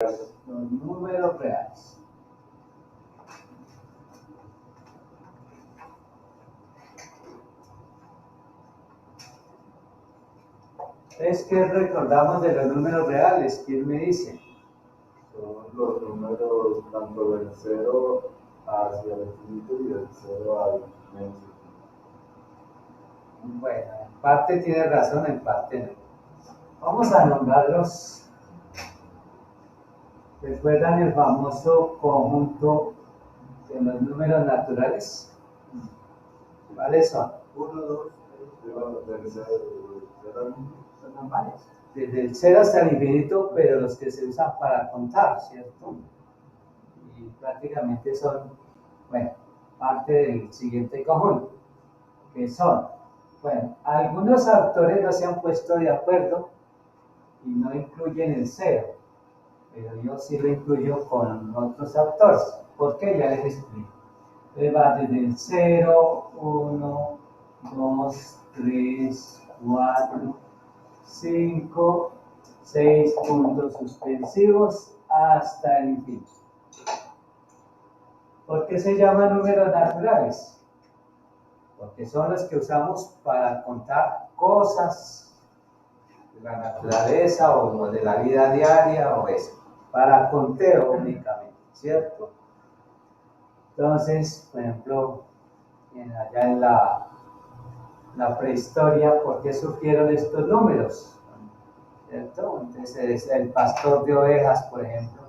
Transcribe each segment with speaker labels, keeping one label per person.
Speaker 1: Los números reales. Entonces, ¿qué recordamos de los números reales? ¿Quién me dice?
Speaker 2: Son los números tanto del 0 hacia el infinito y del 0 al menos infinito.
Speaker 1: Bueno, en parte tiene razón, en parte no. Vamos a nombrarlos. ¿Recuerdan el famoso conjunto de los números naturales? ¿Cuáles son?
Speaker 2: 1, 2, 3,
Speaker 1: Son normales. Desde el 0 hasta el infinito, pero los que se usan para contar, ¿cierto? Y prácticamente son, bueno, parte del siguiente conjunto, que son, bueno, algunos autores no se han puesto de acuerdo y no incluyen el 0, pero yo sí lo incluyo con otros autores. ¿Por qué? Ya les explico. Entonces va desde el 0, 1, 2, 3, 4, 5, 6 puntos suspensivos hasta el infinito. ¿Por qué se llaman números naturales? Porque son los que usamos para contar cosas de la naturaleza o de la vida diaria o eso, para conteo únicamente, ¿cierto? Entonces, por ejemplo, allá en la prehistoria, ¿por qué surgieron estos números? ¿Cierto? Entonces, el pastor de ovejas, por ejemplo,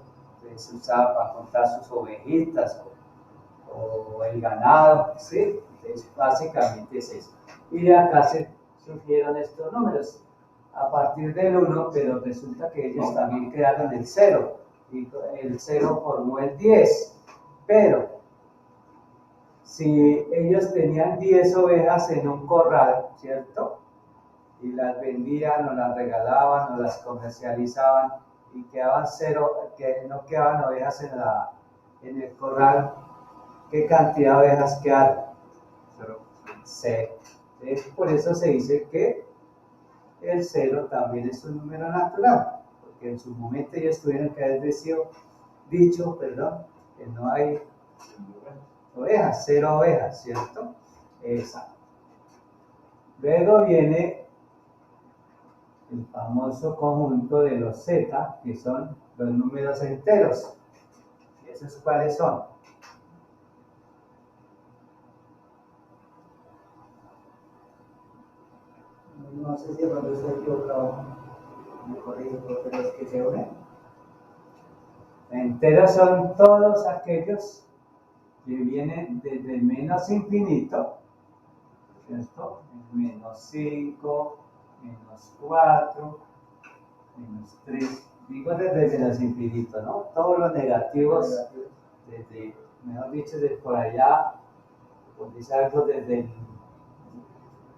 Speaker 1: se usaba para contar sus ovejitas o el ganado, ¿sí? Entonces, básicamente es eso. Y de acá se surgieron estos números a partir del 1, pero resulta que ellos también crearon el 0, y el 0 formó el 10, pero si ellos tenían 10 ovejas en un corral, ¿cierto? Y las vendían o las regalaban o las comercializaban y quedaban 0, que no quedaban ovejas en el corral, ¿qué cantidad de ovejas quedaron? 0. Por eso se dice que el 0 también es un número natural, porque en su momento ellos tuvieron que haber dicho, que no hay ovejas, 0 ovejas, ¿cierto? Exacto. Luego viene el famoso conjunto de los z, que son los números enteros. ¿Y esos cuáles son? No sé si cuando estoy equivocado, me corrijo, pero los que se unen. Enteros son todos aquellos que vienen desde el menos infinito, ¿cierto? Menos 5, menos 4, menos 3. Digo desde el menos infinito, ¿no? Todos los negativos, desde, mejor dicho, desde por allá, por decir algo, desde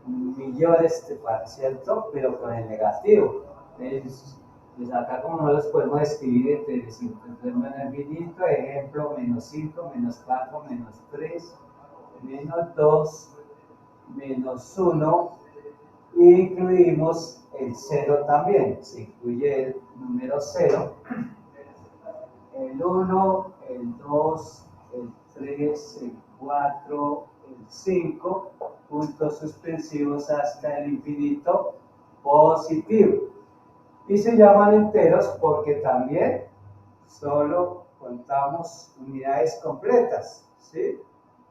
Speaker 1: millones de partes, ¿cierto? Pero con el negativo. Entonces, pues acá como no los podemos escribir entre menos infinito, ejemplo, menos 5, menos 4, menos 3, menos 2, menos 1, y incluimos el 0 también. Se incluye el número 0, el 1, el 2, el 3, el 4, el 5, puntos suspensivos hasta el infinito positivo. Y se llaman enteros porque también solo contamos unidades completas, ¿sí?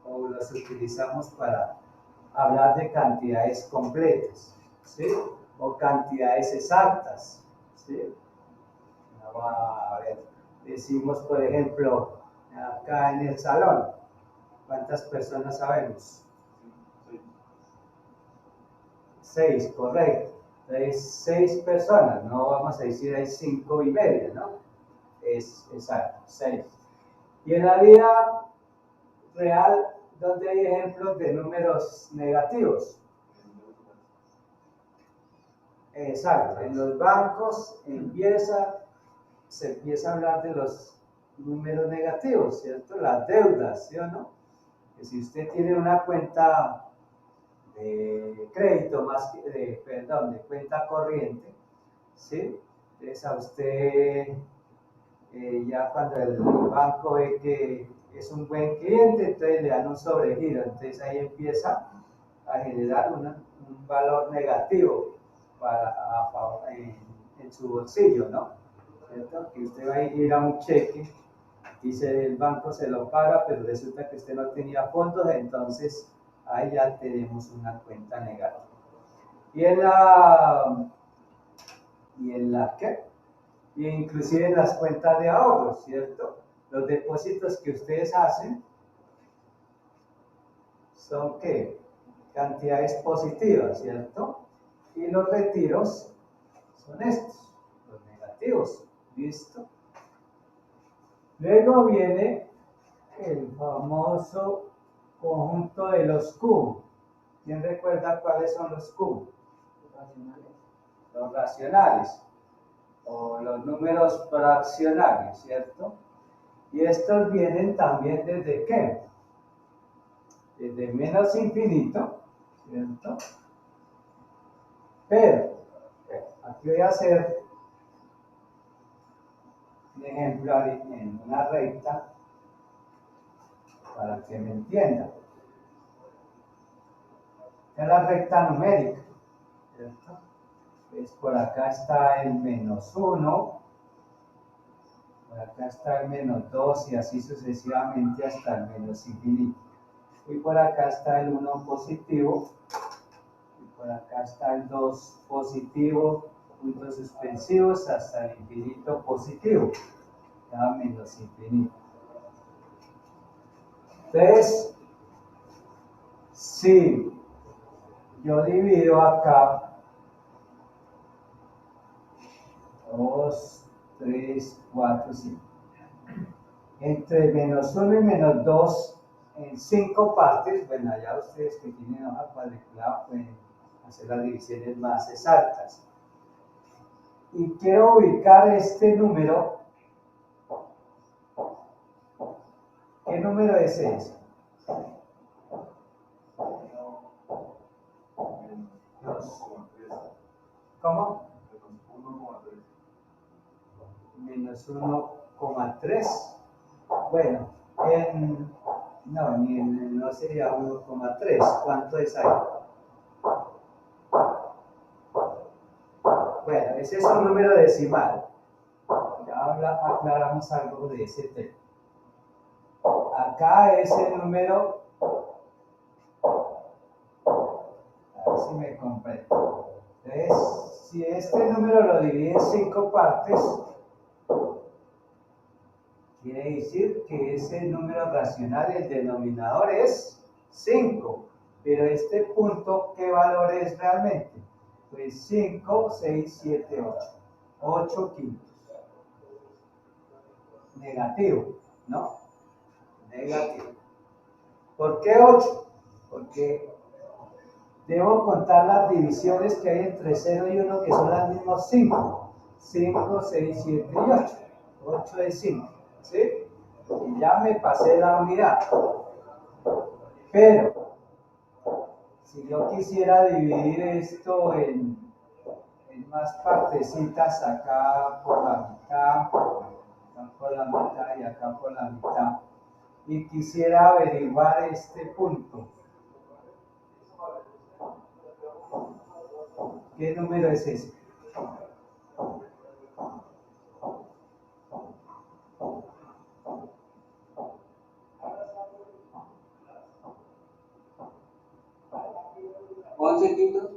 Speaker 1: O los utilizamos para hablar de cantidades completas, ¿sí? O cantidades exactas, ¿sí? A ver, decimos, por ejemplo, acá en el salón, ¿cuántas personas sabemos? 6, correcto. Entonces, 6 personas, no vamos a decir hay 5 y media, ¿no? Es exacto, 6. Y en la vida real, ¿dónde hay ejemplos de números negativos? Exacto, en los bancos se empieza a hablar de los números negativos, ¿cierto? Las deudas, ¿sí o no? Que si usted tiene una cuenta de crédito más que de cuenta corriente, ¿sí? Entonces a usted ya cuando el banco ve que es un buen cliente, entonces le dan un sobregiro, entonces ahí empieza a generar un valor negativo en su bolsillo, ¿no? ¿Cierto? Que usted va a ir a un cheque, dice el banco se lo paga, pero resulta que usted no tenía fondos, entonces ahí ya tenemos una cuenta negativa. ¿Y en la qué? Y inclusive en las cuentas de ahorro, ¿cierto? Los depósitos que ustedes hacen son ¿qué? Cantidades positivas, ¿cierto? Y los retiros son estos, los negativos, ¿listo? Luego viene el famoso conjunto de los Q. ¿Quién recuerda cuáles son los Q? Los racionales o los números fraccionarios, ¿cierto? Y estos vienen también desde ¿qué? Desde menos infinito, ¿cierto? Pero aquí voy a hacer un ejemplo en una recta para que me entiendan. Es la recta numérica, ¿cierto? Pues por acá está el menos 1, por acá está el menos 2 y así sucesivamente hasta el menos infinito. Y por acá está el 1 positivo, y por acá está el 2 positivo, puntos suspensivos hasta el infinito positivo, ya menos infinito. Entonces, si yo divido acá 2, 3, 4, 5. Entre menos 1 y menos 2 en 5 partes, bueno, allá ustedes que tienen hoja cuadriculada pueden hacer las divisiones más exactas. Y quiero ubicar este número. ¿Qué número es ese? ¿Cómo? Menos 1,3. Bueno, no sería 1,3. ¿Cuánto es ahí? Bueno, ese es un número decimal. Ya aclaramos algo de ese tema. Acá es el número, a ver si me comprendo. Entonces, si este número lo divide en 5 partes, quiere decir que ese número racional, el denominador es 5. Pero este punto, ¿qué valor es realmente? Pues 5, 6, 7, 8. 8 quintos. Negativo, ¿no? Negativo. ¿Por qué 8? Porque debo contar las divisiones que hay entre 0 y 1, que son las mismas 5. 5, 6, 7 y 8. 8 es 5, ¿sí? Y ya me pasé la unidad. Pero, si yo quisiera dividir esto en más partecitas, acá por la mitad, acá por la mitad y acá por la mitad, y quisiera averiguar este punto, ¿qué número es ese?
Speaker 3: ¿11 quintos?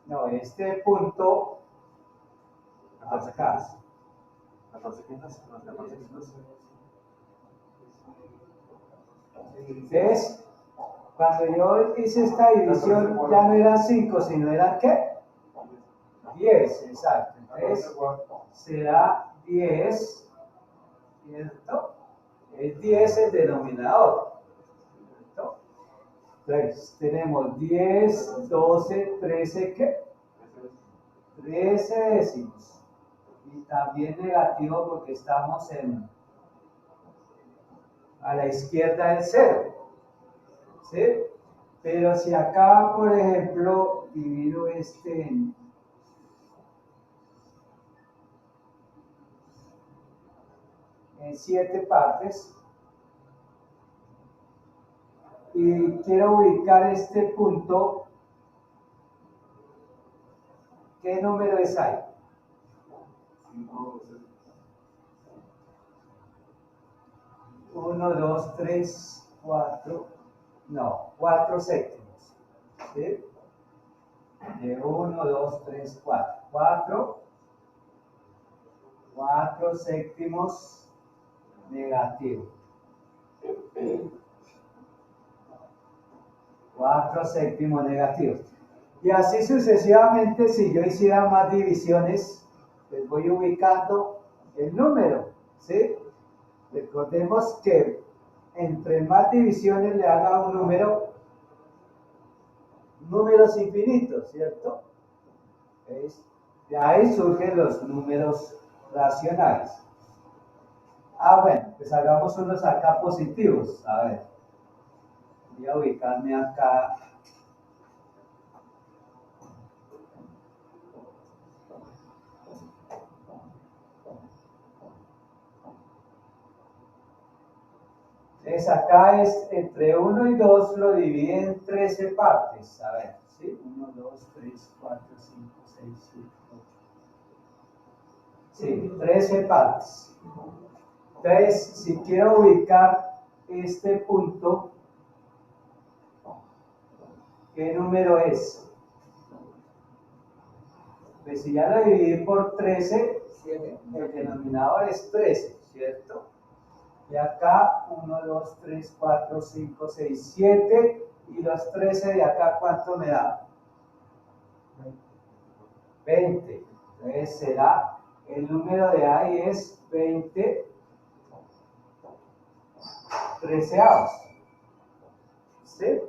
Speaker 1: No, este punto, acá.
Speaker 2: 14 quintos, 14 quintos.
Speaker 1: ¿Ves? Cuando yo hice esta división ya no eran 5, sino eran ¿qué? 10, exacto. Entonces será 10, ¿cierto? Es 10 el denominador, ¿cierto? Entonces tenemos 10, 12, 13, ¿qué? 13 décimos. Y también negativo porque estamos a la izquierda del 0. ¿Sí? Pero si acá, por ejemplo, divido este en 7 partes y quiero ubicar este punto. ¿Qué números hay? 1, 2, 3, 4, no, 4 séptimos, ¿sí? De 1, 2, 3, 4, 4 séptimos negativo. 4 séptimos negativos. Y así sucesivamente, si yo hiciera más divisiones, les voy ubicando el número, ¿sí? Recordemos que entre más divisiones le haga un número, números infinitos, ¿cierto? ¿Veis? De ahí surgen los números racionales. Bueno, pues hagamos unos acá positivos. A ver, voy a ubicarme acá. Entonces acá es entre 1 y 2 lo divide en 13 partes. A ver, ¿sí? 1, 2, 3, 4, 5, 6, 7, 8. Sí, 13 partes. Entonces, si quiero ubicar este punto, ¿qué número es? Pues si ya lo dividí por 13, el denominador es 13, ¿cierto? Y acá 1, 2, 3, 4, 5, 6, 7 y los 13 de acá, ¿cuánto me da? 20. Entonces será, el número de ahí es 20 treceavos. ¿Sí?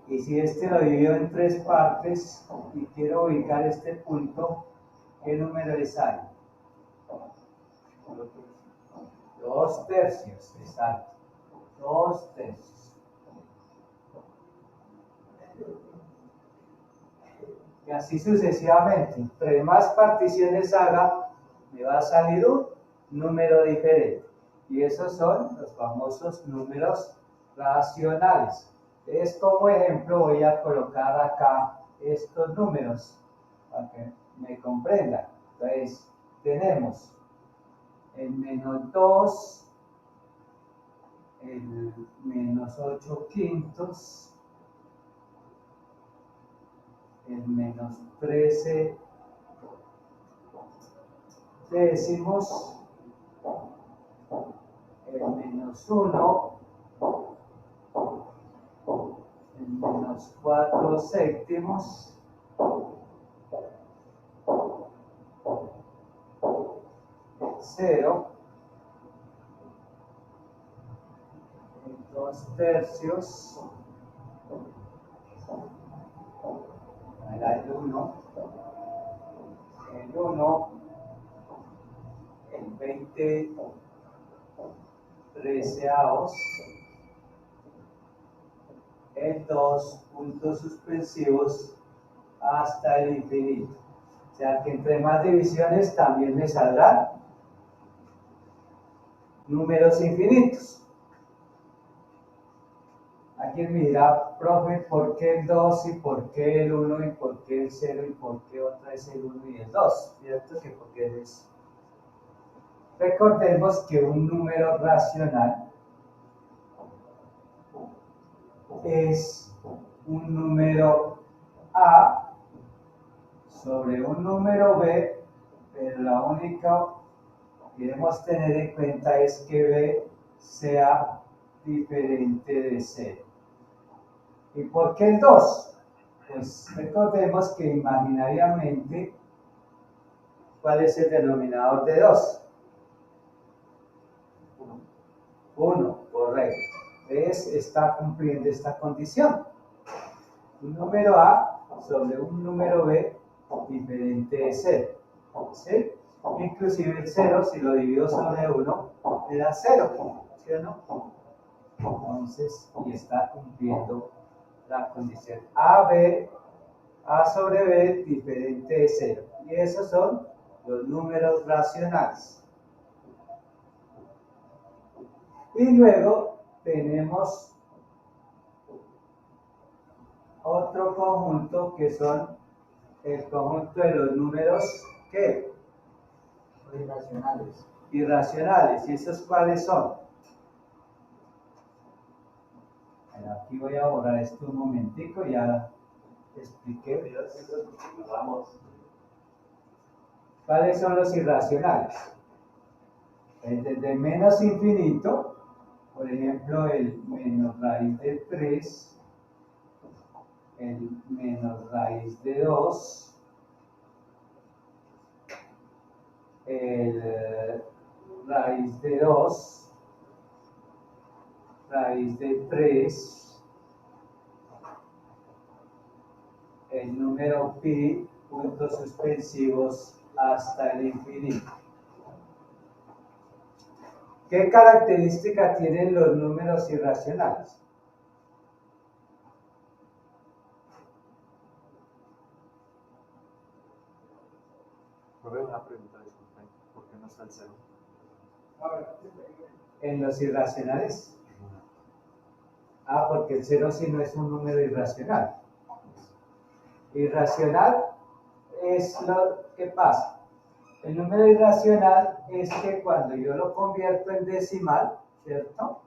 Speaker 1: Y si este lo divido en 3 partes y quiero ubicar este punto, ¿qué número es ahí? 2 tercios, exacto. 2 tercios. Y así sucesivamente. Entre más particiones haga, me va a salir un número diferente. Y esos son los famosos números racionales. Entonces, como ejemplo, voy a colocar acá estos números para que me comprendan. Entonces, tenemos el menos 2, el menos 8 quintos, el menos 13 décimos, el menos 1, el menos 4 séptimos, el 0, el 2 tercios, el 1, el 20 treceavos, el 2 puntos suspensivos hasta el infinito. O sea que entre más divisiones también me saldrán números infinitos. Alguien me dirá, profe, ¿por qué el 2 y por qué el 1 y por qué el 0 y por qué otra es el 1 y el 2? ¿Cierto? Que porque es eso. Recordemos que un número racional es un número A sobre un número B, pero la única que debemos tener en cuenta es que B sea diferente de 0. ¿Y por qué el 2? Pues recordemos que imaginariamente, ¿cuál es el denominador de 2? 1, correcto. Entonces está cumpliendo esta condición. Un número A sobre un número B diferente de 0. ¿Sí? Inclusive el 0, si lo divido sobre 1, me da 0. ¿Sí o no? Entonces, y está cumpliendo la condición A, B A sobre B diferente de 0. Y esos son los números racionales. Y luego tenemos otro conjunto que son el conjunto de los números ¿qué?
Speaker 3: Irracionales.
Speaker 1: Irracionales. ¿Y esos cuáles son? Bueno, aquí voy a borrar esto un momentico, ya expliqué. ¿Cuáles son los irracionales? Desde menos infinito, por ejemplo, el menos raíz de 3, el menos raíz de 2, el raíz de 2, raíz de 3, el número pi, puntos suspensivos hasta el infinito. ¿Qué característica tienen los números irracionales?
Speaker 2: Una pregunta, disculpen, ¿por qué no está el cero?
Speaker 1: En los irracionales. Porque el 0 sí no es un número irracional. Irracional es lo que pasa. El número irracional es que cuando yo lo convierto en decimal, ¿cierto?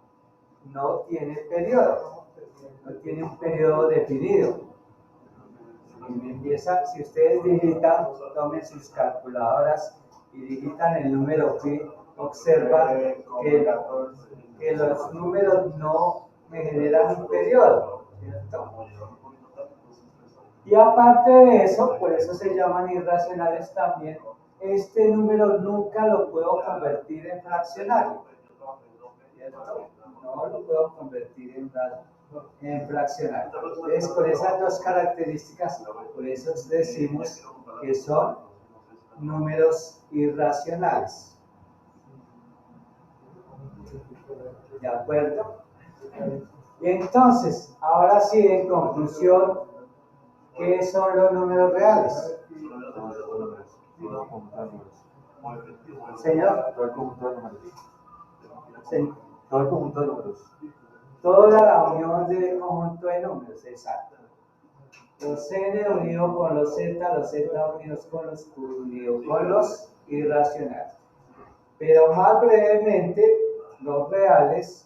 Speaker 1: No tiene periodo. No tiene un periodo definido. Y me empieza, si ustedes digitan, tomen sus calculadoras y digitan el número pi, observan que los números no me generan un periodo, ¿cierto? Y aparte de eso, por eso se llaman irracionales también, este número nunca lo puedo convertir en fraccionario, ¿cierto? No lo puedo convertir en fraccionario. Entonces, con esas dos características, por eso decimos que son números irracionales. ¿De acuerdo? Y entonces, ahora sí, en conclusión, ¿qué son los números reales? Señor.
Speaker 2: Todo el conjunto de números.
Speaker 1: Sí.
Speaker 2: Todo el conjunto de números.
Speaker 1: Toda la unión del conjunto de números, exacto. Los n unidos con los z unidos con los q unidos con los irracionales. Pero más brevemente, los reales,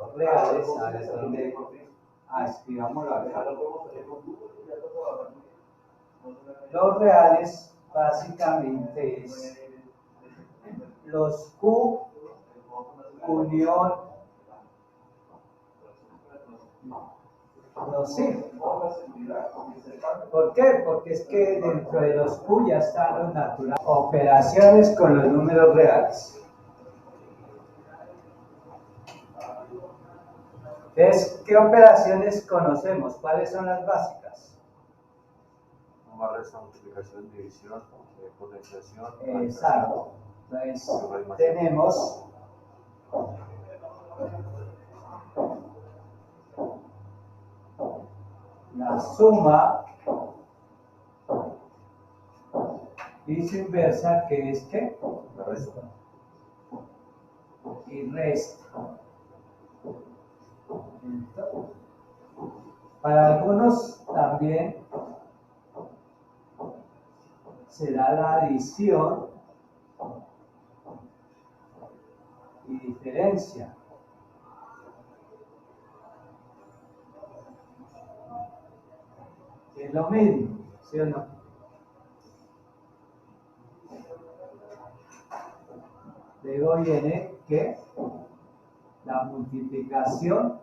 Speaker 1: a ver dónde, escribámoslo acá. Los reales básicamente es los q unión los sí. ¿Por qué? Porque es que dentro de los q ya están los naturales. Operaciones con los números reales. Entonces, ¿qué operaciones conocemos? ¿Cuáles son las básicas?
Speaker 2: Suma, resta, multiplicación, división, potenciación.
Speaker 1: Exacto. Entonces, tenemos la suma y su inversa, que es ¿qué?
Speaker 2: La resta.
Speaker 1: Y resta. Para algunos también será la adición y diferencia. Es lo mismo, ¿sí o no? Luego viene que la multiplicación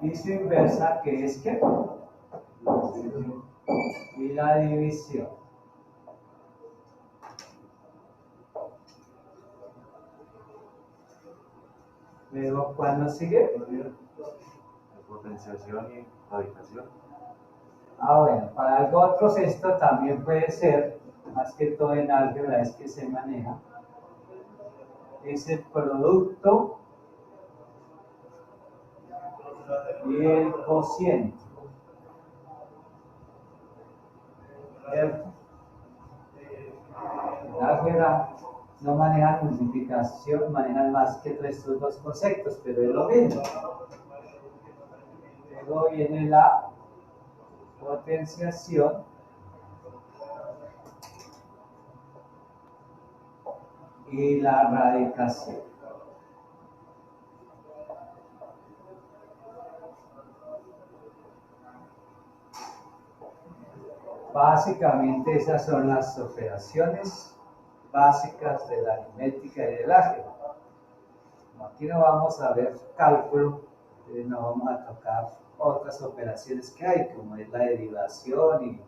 Speaker 1: y su inversa, que es ¿qué? Y la división. Luego, ¿cuál nos sigue?
Speaker 2: Potenciación y radicación.
Speaker 1: Bueno, para algo otros esto también puede ser, más que todo en álgebra es que se maneja. es el producto y el cociente. ¿Cierto? El álgebra no manejan multiplicación, manejan más que estos dos conceptos, pero es lo mismo. Luego viene la potenciación y la radicación. Básicamente esas son las operaciones básicas de la aritmética y del álgebra. Aquí no vamos a ver cálculo, no vamos a tocar otras operaciones que hay, como es la derivación y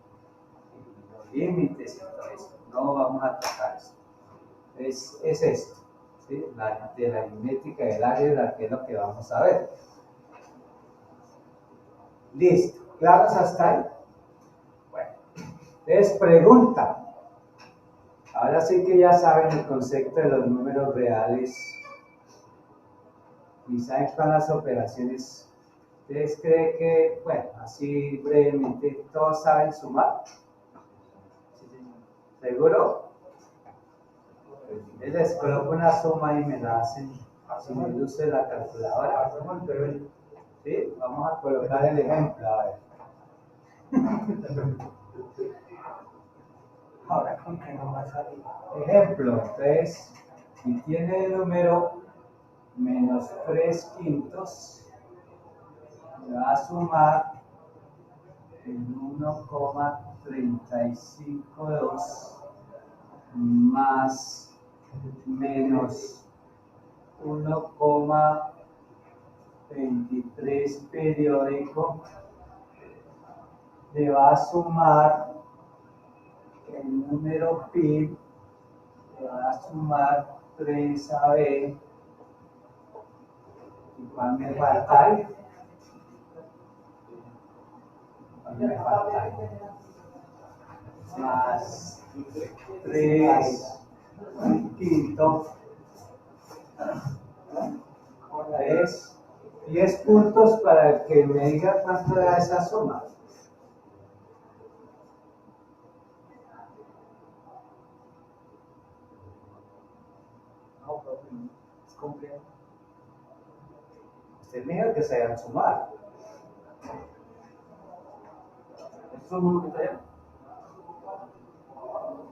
Speaker 1: los límites y todo eso. No vamos a tocar eso. Es esto, ¿sí? De la aritmética y el álgebra, que es lo que vamos a ver. Listo, ¿claros hasta ahí? Bueno, entonces pregunta. Ahora sí que ya saben el concepto de los números reales y saben cuáles las operaciones. ¿Ustedes creen que, bueno, así brevemente, todos saben sumar? ¿Seguro? Les coloco una suma y me la hacen sin el uso de la calculadora. ¿Sí? Vamos a colocar el ejemplo, a ver. Ahora, ¿con qué no va a salir? Ejemplo, entonces, si tiene el número menos 3/5, le va a sumar el 1,352 más menos 1,23 periódico, le va a sumar el número pi, le va a sumar 3AB, y cuál me falta ahí. Me falta ahí. Más 3/5 es 10 puntos para el que me diga cuánto da esa suma. No, es complejo. Usted me dijo que se vayan a sumar. ¿Es un número que está allá?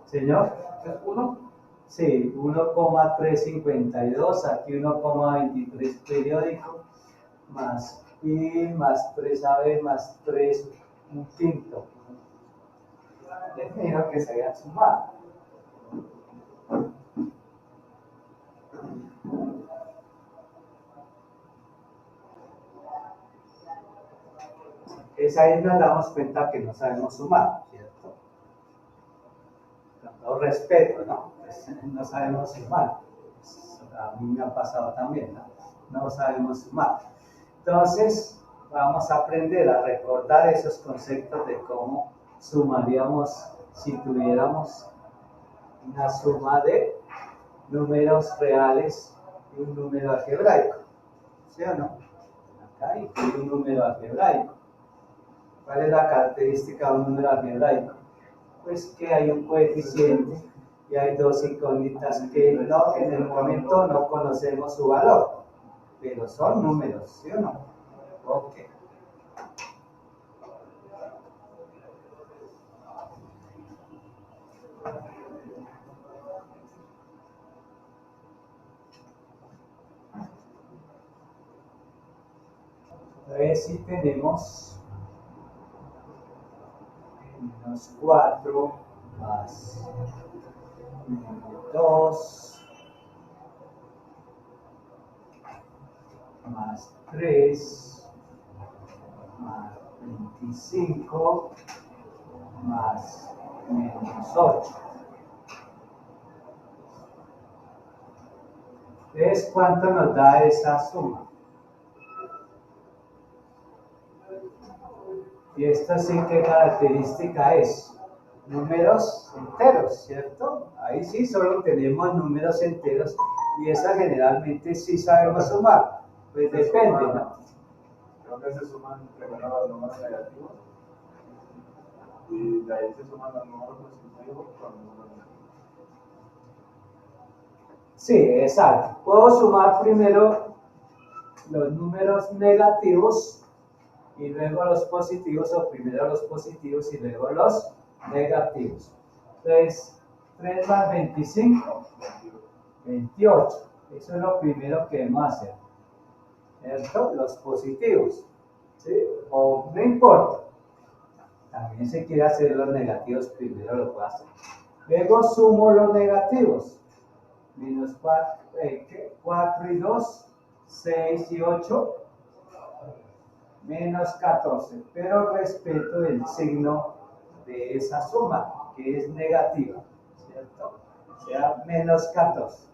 Speaker 1: Señor. ¿Es 1? Sí, 1,352, aquí 1,23 periódico, más pi, más 3AB, más 3/5. Les digo que se vayan a sumar. Es ahí nos damos cuenta que no sabemos sumar, ¿cierto? Con todo respeto, ¿no? Pues, no sabemos sumar. A mí me ha pasado también, ¿no? No sabemos sumar. Entonces, vamos a aprender a recordar esos conceptos de cómo sumaríamos si tuviéramos una suma de números reales y un número algebraico. ¿Sí o no? Acá hay un número algebraico. ¿Cuál es la característica de un número algebraico? Pues que hay un coeficiente y hay dos incógnitas que no, en el momento no conocemos su valor, pero son números, ¿sí o no? Ok. Entonces si tenemos menos 4 más 2 más 3 más 25 más menos 8. Entonces, ¿cuánto nos da esa suma? Y esta sí, ¿qué característica es? números enteros, ¿cierto? Ahí sí solo tenemos números enteros y esa generalmente sí sabemos sumar. Pues depende, ¿no?
Speaker 2: Creo que se suman primero los números negativos y de ahí se suman los números positivos con los números negativos.
Speaker 1: Sí, exacto. Puedo sumar primero los números negativos y luego los positivos, o primero los positivos y luego los negativos. Entonces, 3 más 25, 28. Eso es lo primero que debemos hacer, ¿cierto? Los positivos, ¿sí? O no importa. También se quiere hacer los negativos, primero lo puedo hacer. Luego sumo los negativos. Menos 4 y 2, 6 y 8, menos 14. Pero respeto el signo de esa suma, que es negativa, ¿cierto? O sea, menos 14.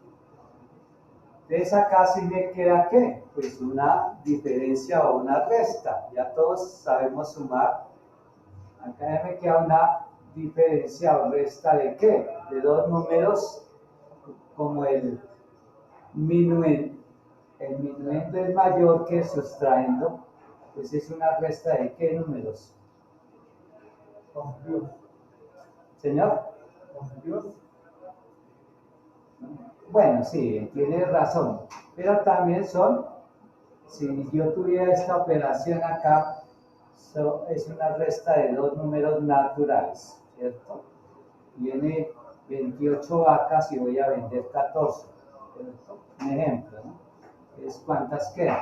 Speaker 1: Entonces acá sí me queda, ¿qué? Pues una diferencia o una resta. Ya todos sabemos sumar. Acá ya me queda una diferencia o resta de ¿qué? De dos números, como el minuendo es mayor que el sustraendo, pues es una resta de ¿qué números?
Speaker 2: Positivos.
Speaker 1: ¿Señor?
Speaker 2: Positivos.
Speaker 1: Bueno, sí, tiene razón, pero también son, si yo tuviera esta operación acá, es una resta de dos números naturales, ¿cierto? Viene 28 vacas y voy a vender 14, ¿cierto? Un ejemplo, ¿no? ¿Es cuántas quedan?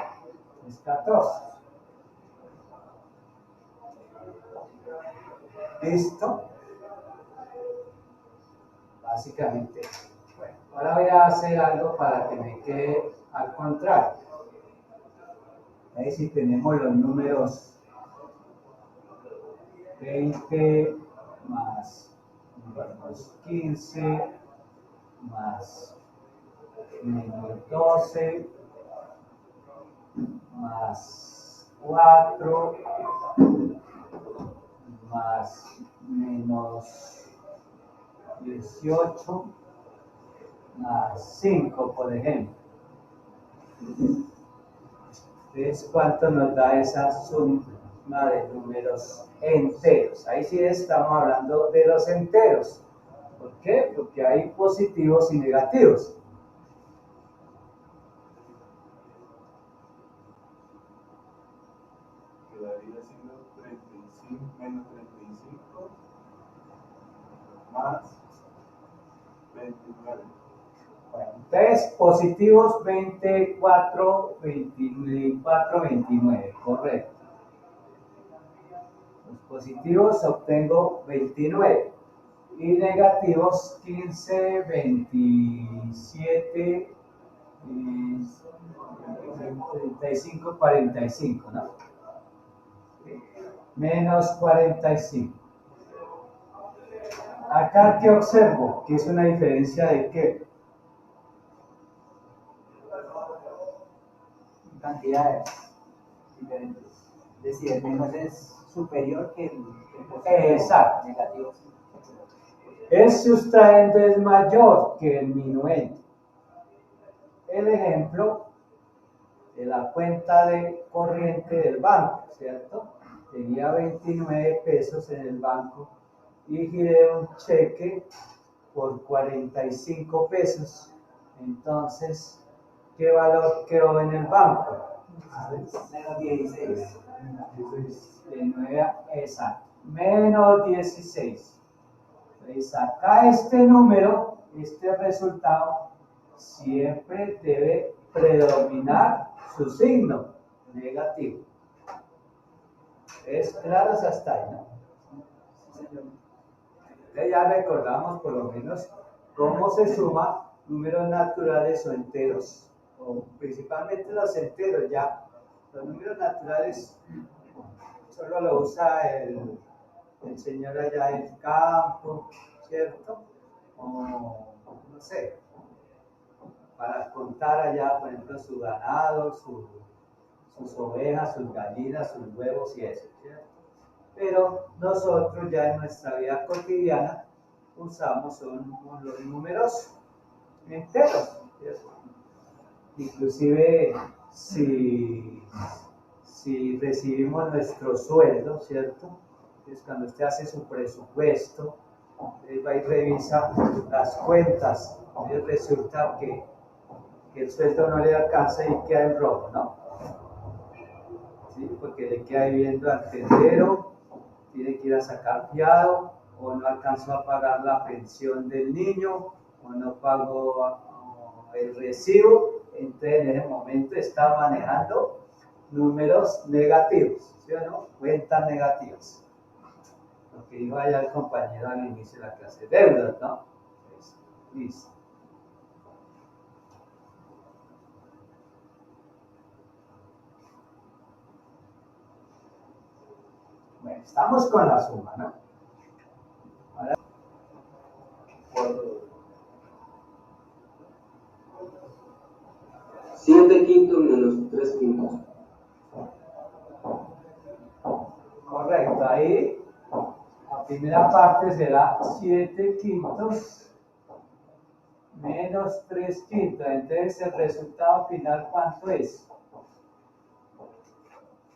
Speaker 1: Es 14. ¿Listo? Básicamente. Bueno, ahora voy a hacer algo para que me quede al contrario. Ahí sí tenemos los números 20 más menos 15 más menos 12 más 4 más menos 18 más 5, por ejemplo. Entonces, ¿cuánto nos da esa suma de números enteros? Ahí sí estamos hablando de los enteros. ¿Por qué? Porque hay positivos y negativos.
Speaker 2: Quedaría siendo 35 menos 35 más 29.
Speaker 1: Bueno, entonces, positivos 24, 24, 29, correcto. Los positivos obtengo 29 y negativos 15, 27, 35, 45, ¿no? Menos 45. Acá, ¿qué observo? Que es una diferencia de ¿qué?
Speaker 3: Cantidades diferentes. Es decir, el menos es superior que el positivo.
Speaker 1: Exacto.
Speaker 3: Negativo.
Speaker 1: El sustraendo es mayor que el minuendo. El ejemplo de la cuenta de corriente del banco, ¿cierto? Tenía 29 pesos en el banco y giré un cheque por 45 pesos. Entonces, ¿qué valor quedó en el banco?
Speaker 3: Menos 16.
Speaker 1: De 9 a, exacto, menos 16. Entonces, acá este número, este resultado, siempre debe predominar su signo negativo. ¿Es claro hasta ahí, no? Entonces ya recordamos por lo menos cómo se suma números naturales o enteros, o principalmente los enteros ya. Los números naturales solo lo usa el señor allá del campo, ¿cierto? O no sé, para contar allá, por ejemplo, su ganado, sus ovejas, sus gallinas, sus huevos y eso, ¿cierto? pero nosotros ya en nuestra vida cotidiana usamos los números enteros, ¿cierto? Inclusive si recibimos nuestro sueldo, ¿cierto? Entonces cuando usted hace su presupuesto, va y revisa las cuentas, entonces resulta que el sueldo no le alcanza y queda en rojo, ¿no? ¿Sí? Porque le queda viviendo al tendero, tiene que ir a sacar fiado, o no alcanzó a pagar la pensión del niño, o no pagó el recibo, entonces en ese momento está manejando números negativos, ¿sí o no? Cuentas negativas. Lo que dijo allá el compañero al inicio de la clase, deudas, ¿no? Entonces, listo. Bueno, estamos con la suma, ¿no? Ahora,
Speaker 4: 7 quintos menos 3 quintos.
Speaker 1: correcto, ahí la primera parte será 7 quintos menos 3 quintos. Entonces el resultado final, ¿cuánto es?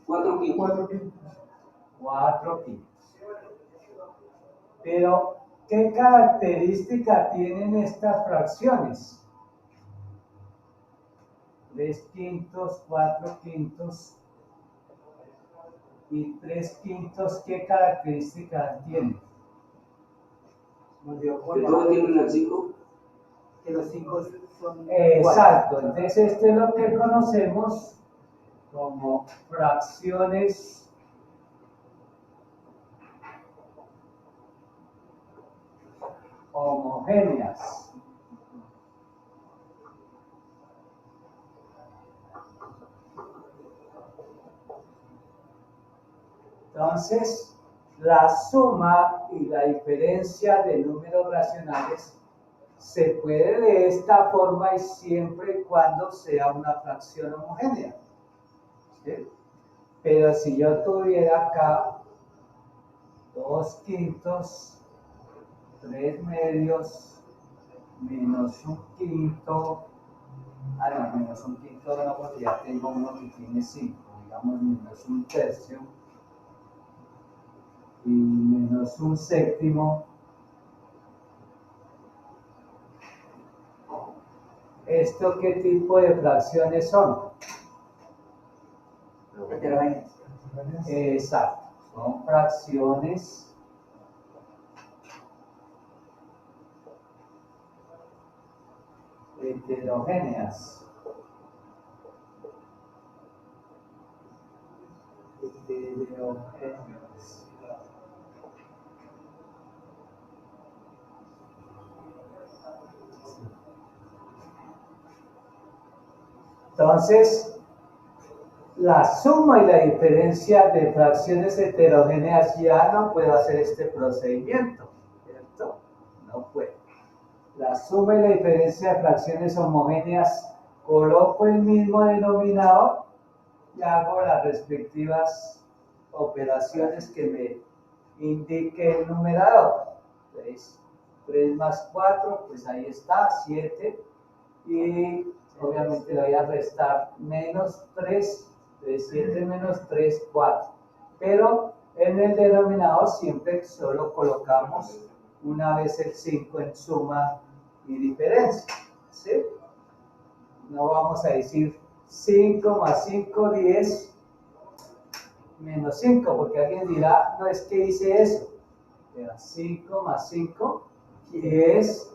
Speaker 4: 4 quintos.
Speaker 1: 4 quintos. Pero, ¿qué característica tienen estas fracciones? 3 quintos, 4 quintos y 3 quintos, ¿qué características tienen?
Speaker 4: Que todos tienen el 5.
Speaker 3: Que los 5 son
Speaker 1: Exacto, entonces esto es lo que conocemos como fracciones homogéneas. Entonces, la suma y la diferencia de números racionales se puede de esta forma y siempre y cuando sea una fracción homogénea. ¿Sí? Pero si yo tuviera acá 2 quintos, 3 medios, menos 1 quinto, no, menos 1 quinto no, porque ya tengo uno que tiene 5, digamos menos 1 tercio, y menos 1 séptimo. ¿Esto qué tipo de fracciones son?
Speaker 3: heterogéneas.
Speaker 1: Exacto, son fracciones heterogéneas. Entonces, la suma y la diferencia de fracciones heterogéneas ya no puedo hacer este procedimiento, ¿cierto? No puedo. La suma y la diferencia de fracciones homogéneas, coloco el mismo denominador y hago las respectivas operaciones que me indique el numerador. Entonces, 3 más 4, pues ahí está, 7, y obviamente le voy a restar menos 3, de 7 menos 3, 4. Pero en el denominador siempre solo colocamos una vez el 5 en suma y diferencia, ¿sí? No vamos a decir 5 más 5, 10, menos 5, porque alguien dirá, no es que hice eso. 5 más 5, 10,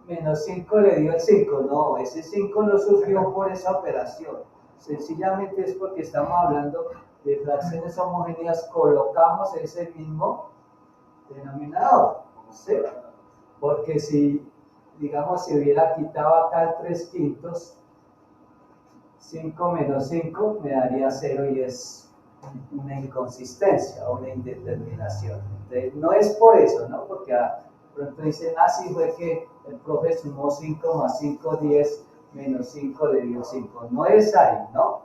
Speaker 1: menos 5 le dio el 5. No, ese 5 no surgió por esa operación. Sencillamente es porque estamos hablando de fracciones homogéneas, colocamos ese mismo denominador, ¿sí? Porque si, digamos, si hubiera quitado acá el 3 quintos, 5 menos 5 me daría 0 y es una inconsistencia o una indeterminación. Entonces, no es por eso, ¿no? Porque pronto dicen, sí fue que el profe sumó 5 más 5, 10, menos 5 le dio 5. No es ahí, ¿no?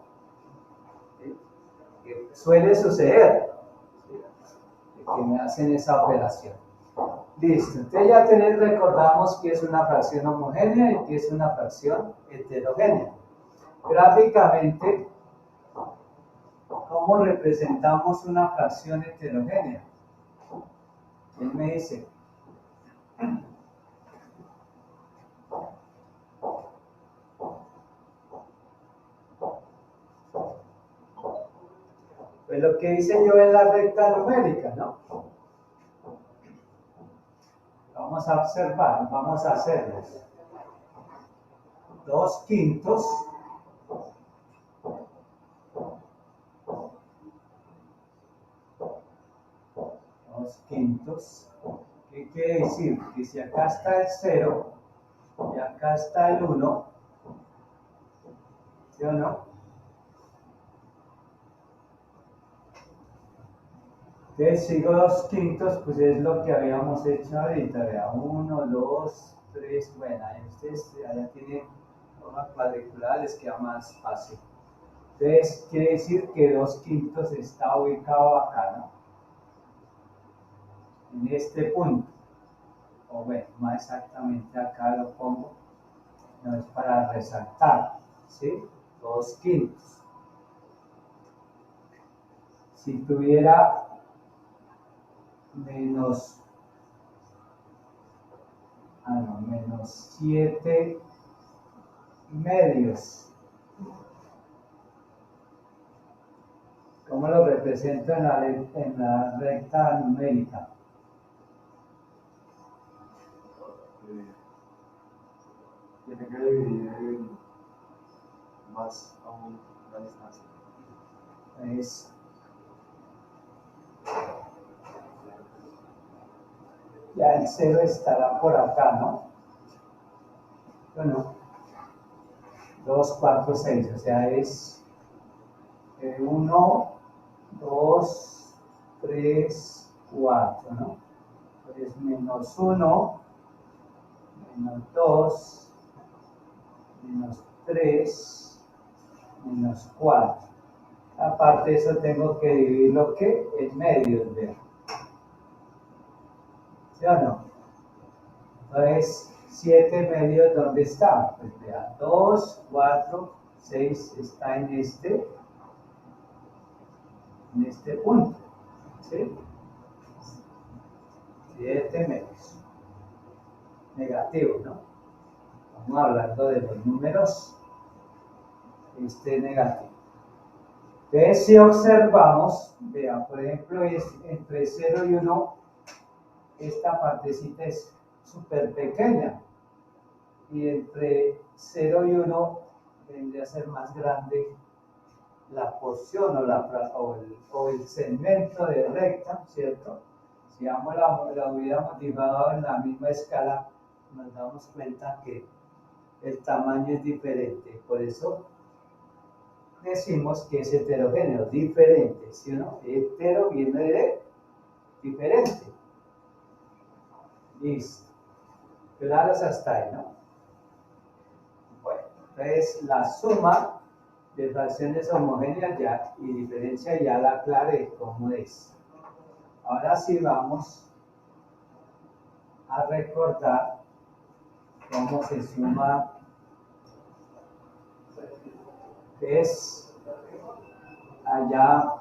Speaker 1: ¿Sí? Que suele suceder. ¿Sí? que me hacen esa operación. Listo, entonces ya recordamos que es una fracción homogénea y que es una fracción heterogénea. Gráficamente, ¿cómo representamos una fracción heterogénea? ¿Quién me dice? Pues lo que hice yo en la recta numérica, ¿no? Vamos a observar, vamos a hacerlo. 2/5 2/5. ¿Qué quiere decir? Que si acá está el 0 y acá está el 1, ¿sí o no? Entonces sigo 2/5, pues es lo que habíamos hecho ahorita, vea, 1, 2, 3, bueno, ahí ustedes ya tienen forma cuadriculada, les queda más fácil. Entonces quiere decir que 2/5 está ubicado acá, ¿no? En este punto, o bueno, más exactamente acá lo pongo, no es para resaltar, ¿sí? 2/5. Si tuviera menos 7 medios, ¿cómo lo represento en la recta numérica?
Speaker 2: Tiene que dividir en más aún la distancia.
Speaker 1: Ya el 0 estará por acá, ¿no? Bueno, 2, 4, 6, o sea, es 1, 2, 3, 4, ¿no? Entonces, menos 1, menos 2, menos 3, menos 4. Aparte de eso, tengo que dividirlo ¿qué? En medios, vean. ¿Sí o no? Entonces, 7 medios, ¿dónde está? Pues vean, 2, 4, 6 está en este punto. ¿Sí? 7 medios. Negativo, ¿no? Estamos hablando de los números negativo. Entonces, si observamos, vean, por ejemplo, entre 0 y 1, esta partecita es súper pequeña. Y entre 0 y 1 vendría a ser más grande la porción o el segmento de recta, ¿cierto? Si la hubiéramos dibujado en la misma escala, nos damos cuenta que el tamaño es diferente. Por eso decimos que es heterogéneo, diferente, ¿sí o no? Hetero viene de diferente. Listo. Claros hasta ahí, ¿no? Bueno, entonces la suma de fracciones homogéneas ya y diferencia ya la aclaré cómo es. Ahora sí vamos a recordar cómo se suma. Es allá,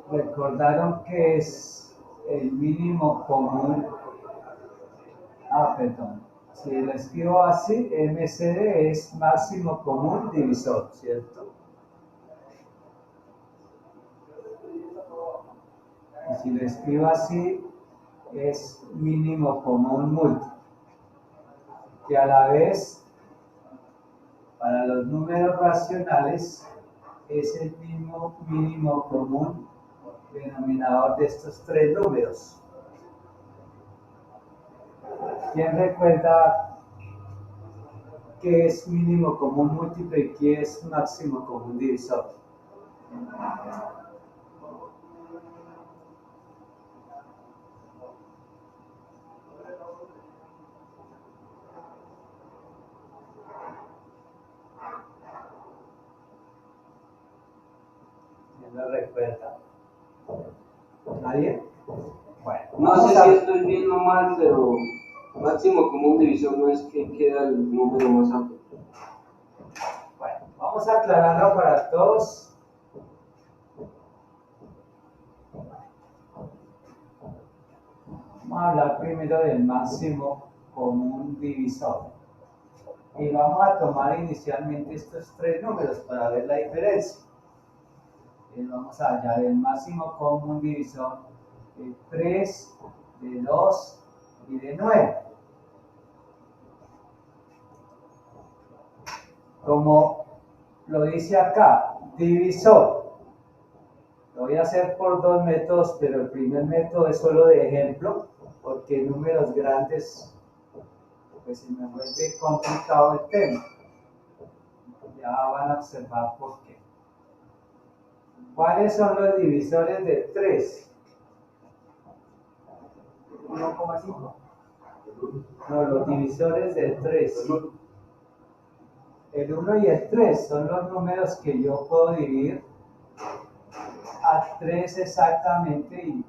Speaker 1: recordaron que es el mínimo común. Perdón. Si lo escribo así, MCD es máximo común divisor, ¿cierto? Y si lo escribo así, es mínimo común múltiplo, que a la vez, para los números racionales, es el mismo mínimo común denominador de estos tres números. ¿Quién recuerda qué es mínimo común múltiplo y qué es máximo común divisor? ¿Quién lo recuerda? ¿Nadie? Bueno,
Speaker 4: No
Speaker 1: vamos
Speaker 4: sé
Speaker 1: a-
Speaker 4: si estoy bien o mal, pero máximo común divisor no es que queda el número más alto.
Speaker 1: Bueno, vamos a aclararlo para todos. Vamos a hablar primero del máximo común divisor. Y vamos a tomar inicialmente estos tres números para ver la diferencia. Vamos a hallar el máximo común divisor de 3, de 2 y de 9. Como lo dice acá, divisor. Lo voy a hacer por dos métodos, pero el primer método es solo de ejemplo, porque números grandes, pues se me vuelve complicado el tema. Ya van a observar por qué. ¿Cuáles son los divisores de 3?
Speaker 3: 1,5.
Speaker 1: No, los divisores de 3. El 1 y el 3 son los números que yo puedo dividir a 3 exactamente y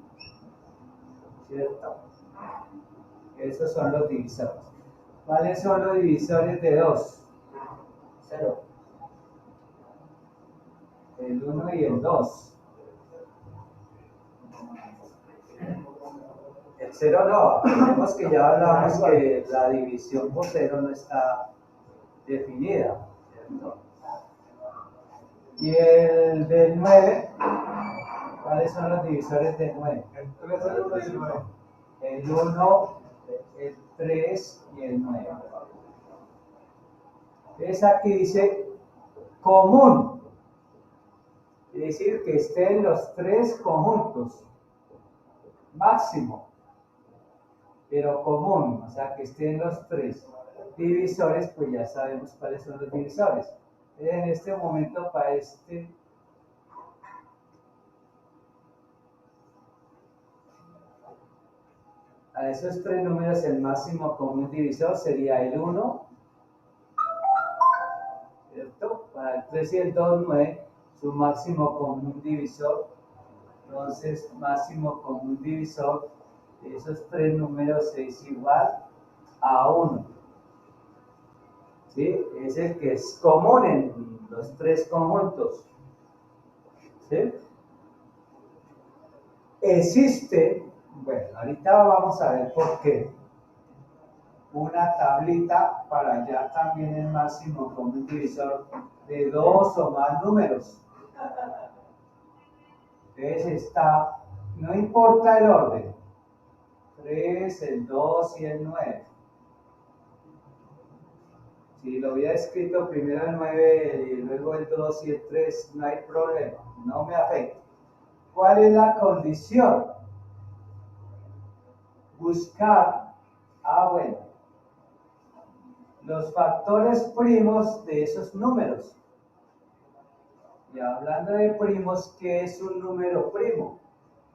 Speaker 1: ¿cierto? Esos son los divisores. ¿Cuáles son los divisores de 2?
Speaker 3: 0.
Speaker 1: El 1 y el 2. El 0 no, tenemos que ya hablamos que la división por 0 no está definida, ¿cierto? Y el del 9, ¿cuáles son los divisores del 9?
Speaker 2: El 3, el 1 y el 9.
Speaker 1: El 1, el 3 y el 9. Entonces aquí dice común, es decir, que estén los tres conjuntos, máximo, pero común, o sea, que estén los tres divisores, pues ya sabemos cuáles son los divisores. En este momento, a esos tres números, el máximo común divisor sería el 1, ¿cierto? Para el 3 y el 2, 9, su máximo común divisor. Entonces, máximo común divisor de esos tres números es igual a 1. ¿Sí? Es el que es común en los tres conjuntos. ¿Sí? Existe, bueno, ahorita vamos a ver por qué, una tablita para hallar también el máximo común divisor de dos o más números. Entonces está, no importa el orden, 3, el 2 y el 9. Si lo hubiera escrito primero el 9 y luego el 2 y el 3, no hay problema, no me afecta. ¿Cuál es la condición? Buscar, bueno, los factores primos de esos números. Y hablando de primos, ¿qué es un número primo?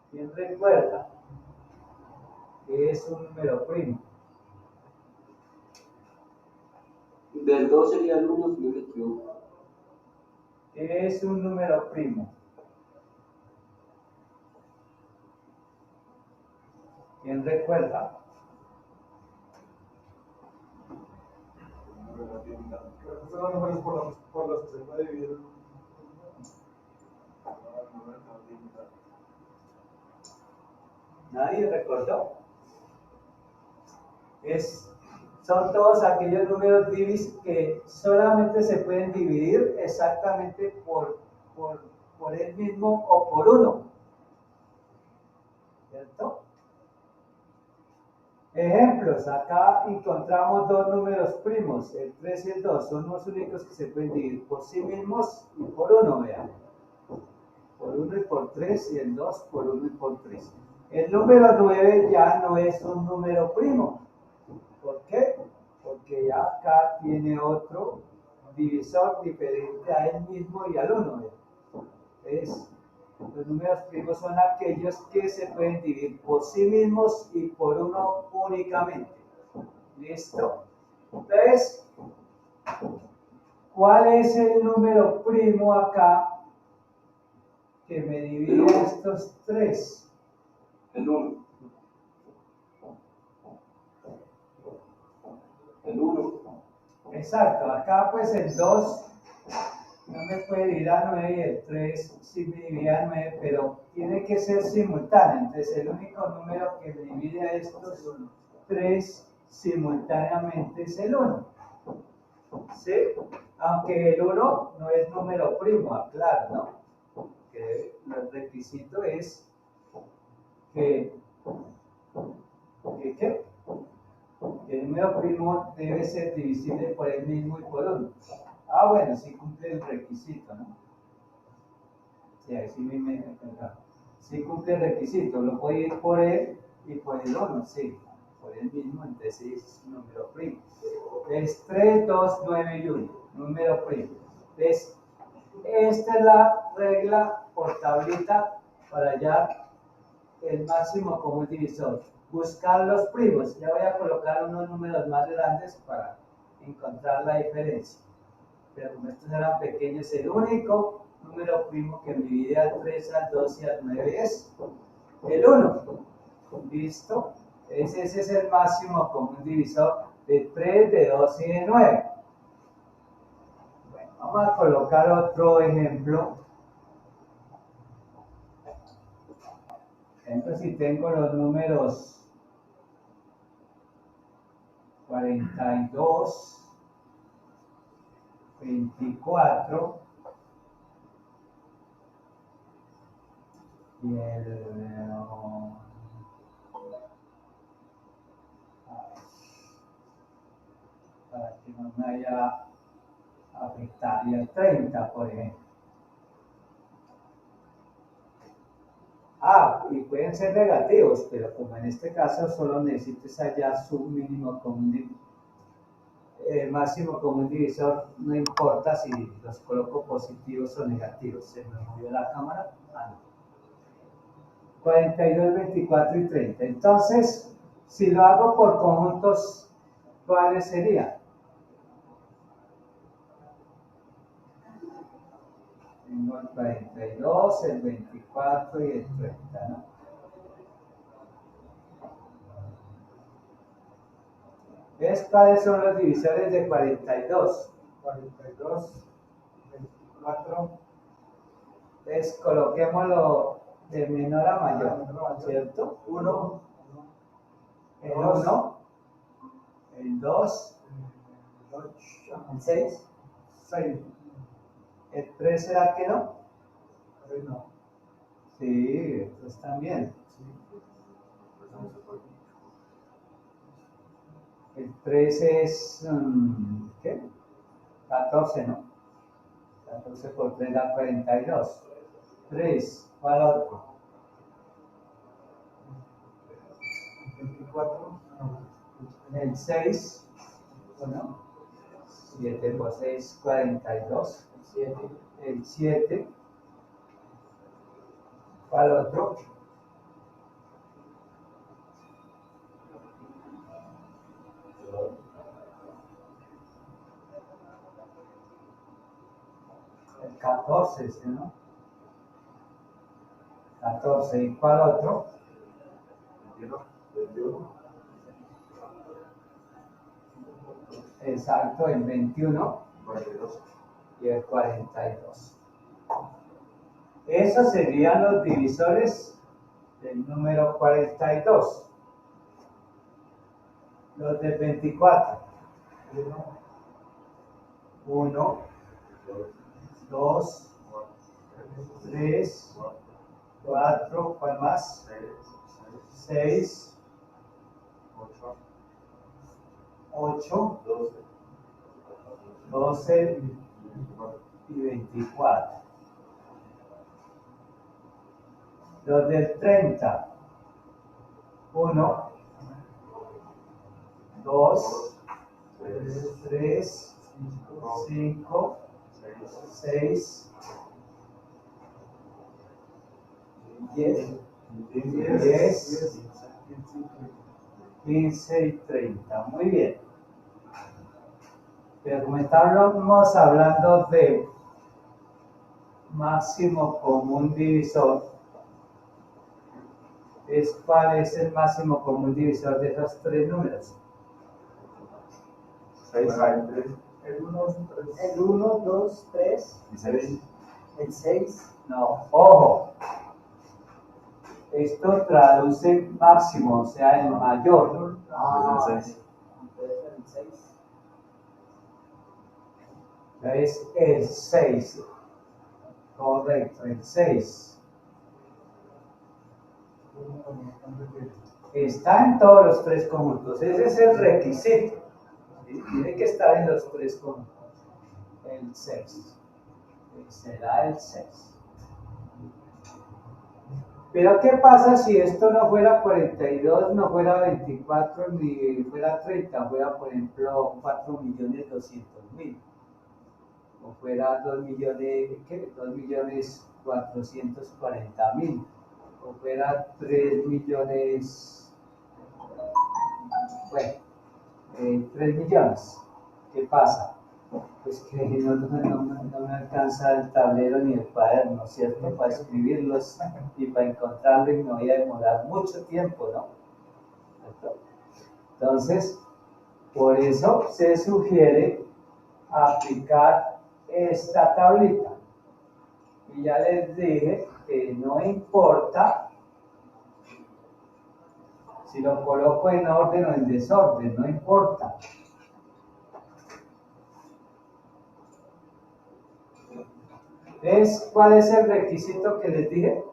Speaker 1: ¿Quién recuerda? ¿Qué es un número primo?
Speaker 4: Del 2 sería el 1, si no me equivoco.
Speaker 1: ¿Qué es un número primo? ¿Quién recuerda?
Speaker 2: Estos son los números por los que se puede dividir.
Speaker 1: ¿Nadie recordó? Son todos aquellos números divis que solamente se pueden dividir exactamente por él mismo o por uno. ¿Cierto? Ejemplos, acá encontramos dos números primos, el 3 y el 2, son los únicos que se pueden dividir por sí mismos y por uno, vean. Por 1 y por 3 y el 2 por 1 y por 3. El número 9 ya no es un número primo. ¿Por qué? Porque ya acá tiene otro divisor diferente a él mismo y al 1. Entonces, los números primos son aquellos que se pueden dividir por sí mismos y por uno únicamente. ¿Listo? Entonces, ¿cuál es el número primo acá que me divide estos tres?
Speaker 4: El 1. El 1.
Speaker 1: Exacto, acá pues el 2 no me puede dividir a 9 y el 3 sí me divide a 9, pero tiene que ser simultáneo. Entonces el único número que me divide a estos 3 simultáneamente es el 1. ¿Sí? Aunque el 1 no es número primo, aclaro, ¿no? Que el requisito es que ¿qué? El número primo debe ser divisible por él mismo y por 1. Ah, bueno, sí cumple el requisito, ¿no? Sí, ahí sí me encanta. Sí cumple el requisito, lo puedo ir por él y por el 1, sí, por él mismo, entonces sí es un número primo. Es 3, 2, 9 y 1, número primo. Entonces, esta es la regla por tablita para hallar el máximo común divisor. Buscar los primos. Ya voy a colocar unos números más grandes para encontrar la diferencia. Pero como estos eran pequeños, el único número primo que me divide al 3, al 2 y al 9 es el 1. ¿Listo? Ese es el máximo común divisor de 3, de 2 y de 9. Bueno, vamos a colocar otro ejemplo. Entonces, si tengo los números 42, 24 y para que no me haya afectado, y el 30, por ejemplo. Ah, y pueden ser negativos, pero como en este caso solo necesito hallar su mínimo común, máximo común divisor, no importa si los coloco positivos o negativos. ¿Se me movió la cámara? Ah, no. 42, 24 y 30. Entonces, si lo hago por conjuntos, ¿cuáles serían? Tengo el 42, el 24 y el 30, ¿no? ¿Ves cuáles son los divisores de 42?
Speaker 2: 42, 24.
Speaker 1: Entonces, coloquémoslo de menor a mayor, ¿cierto?
Speaker 2: 1,
Speaker 1: El 1, el 2,
Speaker 3: El 6.
Speaker 2: 6.
Speaker 1: el 3, ¿será que no?
Speaker 2: No.
Speaker 1: Sí, estos también. El 3 es, ¿qué? 14, ¿no? 14 por 3 da 42. 3, ¿cuál otro?
Speaker 2: 24.
Speaker 1: El 6, ¿no? 7 por 6, 42.
Speaker 3: 7.
Speaker 1: El 7, ¿cuál otro? El 14, ¿sí, no? 14, ¿y cuál otro?
Speaker 2: 21.
Speaker 1: Exacto, el 21
Speaker 2: 42.
Speaker 1: y el 42. Esos serían los divisores del número 42. Los del 24. 1, 2, 3, 4, ¿cuál más? 6, 8, 12 y 24. Los del 30. 1, 2, 3, 5, 6, 10, 15 y 30. Muy bien. Pero como estábamos hablando de máximo común divisor, ¿cuál es el máximo común divisor de esos tres números?
Speaker 2: 6 hay 3. El 1, 3.
Speaker 3: El 1, 2, 3,
Speaker 2: Y 6.
Speaker 3: el 6.
Speaker 1: No, ojo. Esto traduce máximo, o sea, el mayor.
Speaker 2: El 6.
Speaker 3: Entonces el 6.
Speaker 1: Es el 6. Correcto, el 6. Está en todos los tres conjuntos. Ese es el requisito. ¿Sí? Tiene que estar en los tres conjuntos. El 6. Será el 6. Pero ¿qué pasa si esto no fuera 42, no fuera 24, ni fuera 30? Fuera, por ejemplo, 4.200.000. O fuera 2.440.000. O fuera 3 millones, bueno, 3 millones. ¿Qué pasa? Pues que no me alcanza el tablero ni el cuaderno, ¿cierto? Para escribirlos y para encontrarlos, y me voy a demorar mucho tiempo, ¿no? ¿Cierto? Entonces, por eso se sugiere aplicar esta tablita. Y ya les dije que no importa si lo coloco en orden o en desorden, no importa. ¿Ves cuál es el requisito que les dije?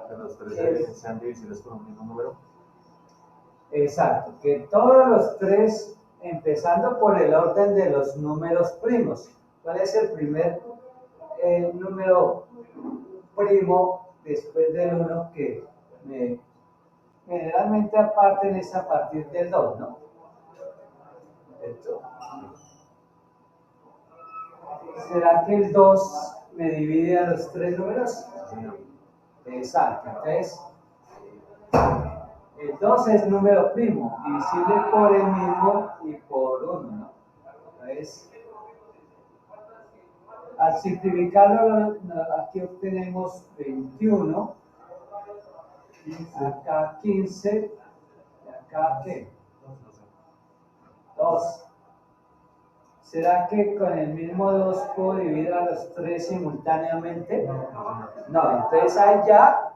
Speaker 2: Que los 3 sean divisibles por un mismo número.
Speaker 1: Exacto, que todos los tres, empezando por el orden de los números primos. ¿Cuál es el primer número primo después del 1 que generalmente aparten es a partir del 2, ¿no? ¿Cierto? ¿Será que el 2 me divide a los tres números? Exacto, entonces el 2 es número primo, divisible por el mismo y por 1, ¿no? Entonces, al simplificarlo, aquí obtenemos 21, acá 15, y acá ¿qué? 2. ¿Será que con el mismo 2 puedo dividir a los tres simultáneamente? No, entonces ahí ya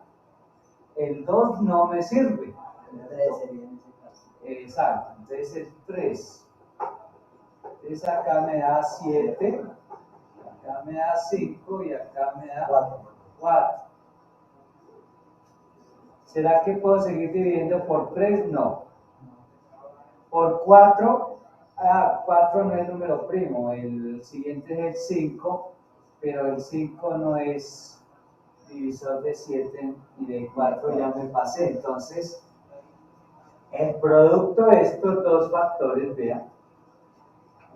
Speaker 1: el 2 no me sirve.
Speaker 3: El 3 sería en ese caso.
Speaker 1: Exacto, entonces el 3. Entonces acá me da 7, acá me da 5 y acá me da 4. ¿Será que puedo seguir dividiendo por 3? No. Por 4, 4 no es número primo, el siguiente es el 5, pero el 5 no es divisor de 7 y de 4 ya me pasé. Entonces, el producto de estos dos factores, vean,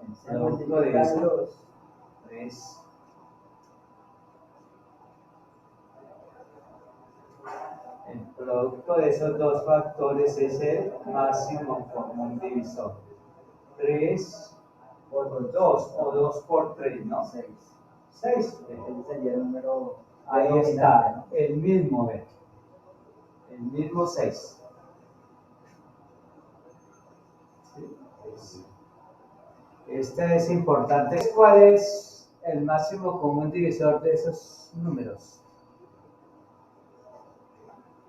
Speaker 1: el producto de estos es el producto de esos dos factores es el máximo común divisor. 3 por 2 o 2 por 3, ¿no?
Speaker 3: 6.
Speaker 1: 6.
Speaker 3: Ese sería el número.
Speaker 1: Ahí está, el mismo, ¿ve? El mismo 6. ¿Sí? Este es importante. ¿Cuál es el máximo común divisor de esos números?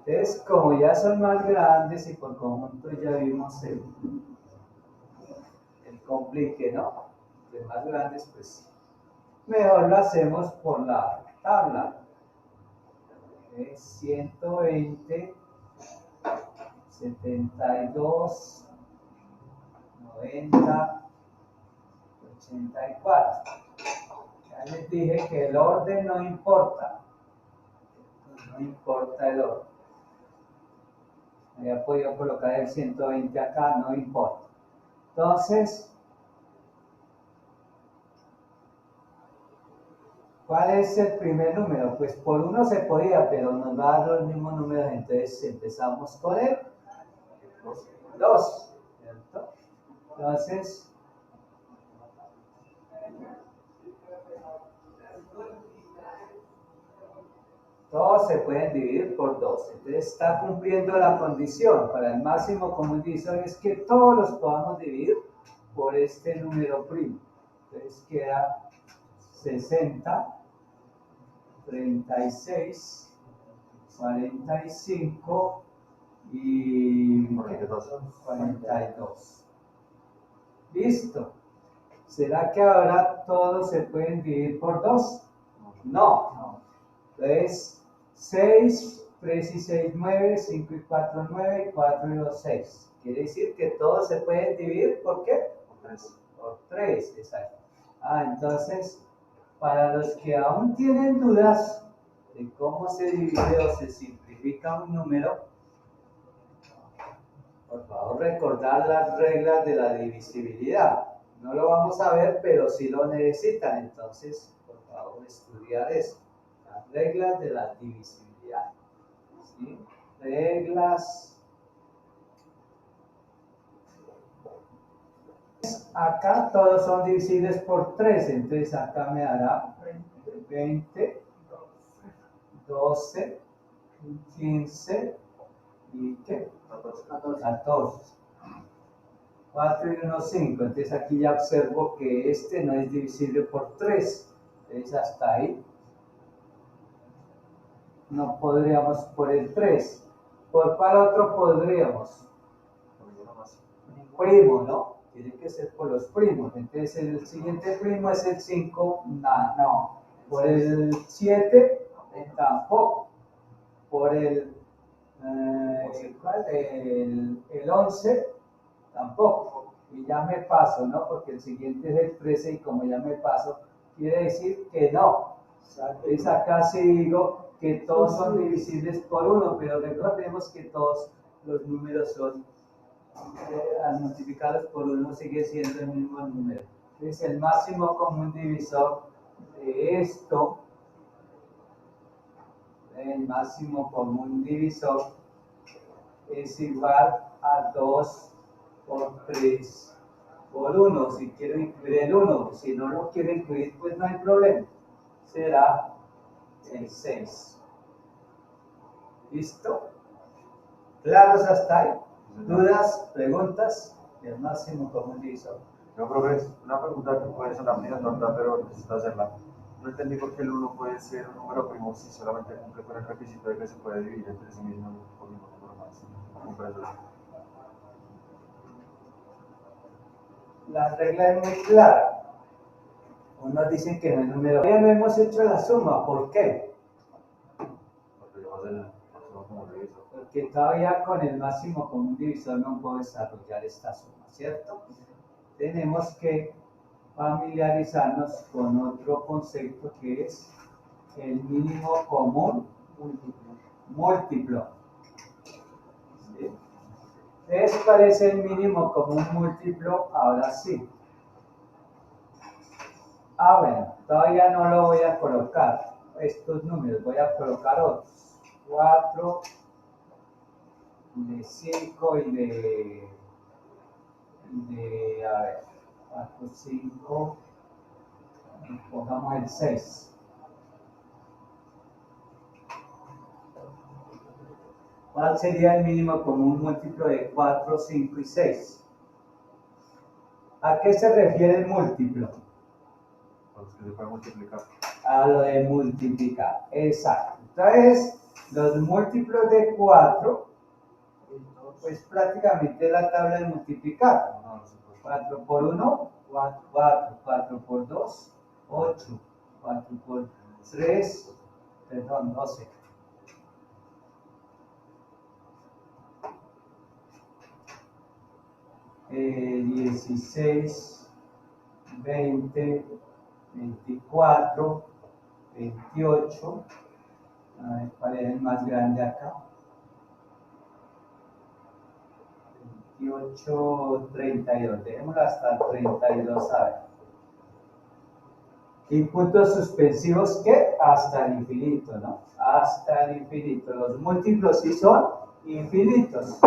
Speaker 1: Entonces, como ya son más grandes y por conjunto ya vimos el complique, ¿no? De más grandes, pues mejor lo hacemos por la tabla. 120, 72, 90, 84. Ya les dije que el orden no importa. No importa el orden. Había podido colocar el 120 acá, no importa. Entonces, ¿cuál es el primer número? Pues por 1 se podía, pero nos va a dar los mismos números, entonces empezamos con el 2, ¿cierto? Entonces, Todos se pueden dividir por 2. Entonces está cumpliendo la condición para el máximo común divisor es que todos los podamos dividir por este número primo. Entonces queda 60, 36, 45 y 42. Listo. ¿Será que ahora todos se pueden dividir por 2? No. Entonces 6, 3 y 6, 9, 5 y 4, 9, y 4 y 2, 6. Quiere decir que todos se pueden dividir, ¿por qué? Por 3, exacto. Entonces, para los que aún tienen dudas de cómo se divide o se simplifica un número, por favor recordar las reglas de la divisibilidad. No lo vamos a ver, pero sí lo necesitan, entonces, por favor, estudiar eso. Las reglas de la divisibilidad. ¿Sí? Reglas. Acá todos son divisibles por 3, entonces acá me dará 20, 12, 15 y ¿qué? 14. 4 y 1, 5. Entonces aquí ya observo que este no es divisible por 3. Entonces hasta ahí no podríamos por el 3. ¿Por cuál otro podríamos? Primo, ¿no? Tiene que ser por los primos. Entonces el siguiente primo es el 5. No. Por el 7 tampoco. Por el 11 tampoco. Y ya me paso, ¿no? Porque el siguiente es el 13 y como ya me paso, quiere decir que no. Entonces acá sí digo que todos son divisibles por 1, pero recordemos que todos los números son, al multiplicarlos por 1 sigue siendo el mismo número. Entonces el máximo común divisor de esto, el máximo común divisor es igual a 2 por 3 por 1, si quiero incluir el 1, si no lo quiero incluir, pues no hay problema, será el 6. ¿Listo? ¿Claros hasta ahí? ¿Dudas? ¿Preguntas? El máximo común divisor.
Speaker 2: No, profe, una pregunta que puede sonar medio tonta, pero necesito hacerla. No entendí por qué el 1 puede ser un número primo si solamente cumple con el requisito de que se puede dividir entre sí mismo por un número más. ¿Cómo cumple eso?
Speaker 1: La regla es muy clara. Unos dicen que no es número. Todavía no hemos hecho la suma. ¿Por qué?
Speaker 2: Porque yo el máximo común divisor.
Speaker 1: Porque todavía con el máximo común divisor no puedo desarrollar esta suma, ¿cierto? Tenemos que familiarizarnos con otro concepto que es el mínimo común múltiplo. ¿Sí? ¿Les parece el mínimo común múltiplo? Ahora sí. Bueno, todavía no lo voy a colocar, estos números, voy a colocar otros. 4, de 5 y de 4, 5, pongamos el 6. ¿Cuál sería el mínimo común múltiplo de 4, 5 y 6? ¿A qué se refiere el múltiplo?
Speaker 2: A los que se puede multiplicar.
Speaker 1: A lo de multiplicar, exacto. Entonces, los múltiplos de 4, pues prácticamente la tabla de multiplicar. 4 por 1, 4, 4 por 2, 8, 4 por 3, perdón, 12. Eh, 16, 20, 24, 28. A ver cuál es el más grande acá. 28, 32. Dejémoslo hasta el 32, a ver. Y puntos suspensivos que hasta el infinito, ¿no? Hasta el infinito. Los múltiplos sí son infinitos.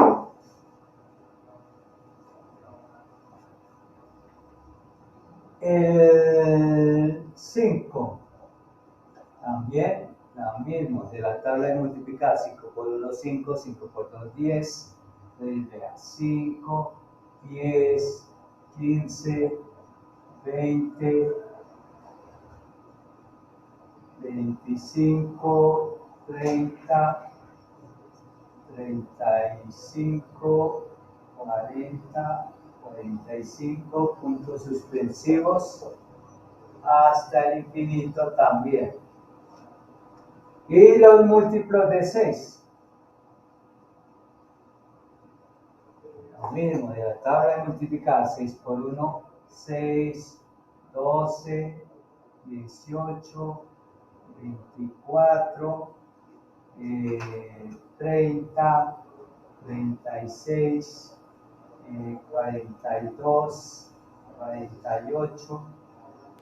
Speaker 1: El 5 también Lo mismo, de la tabla de multiplicar 5 por 1, 5, 5 por 2, 10. Entonces, vea, 5, 10, 15, 20, 25, 30, 35, 40, 45, puntos suspensivos, hasta el infinito también. Y los múltiplos de 6. Lo mismo, de la tabla de multiplicar 6 por 1, 6, 12, 18, 24, 30, 36, 42, 48,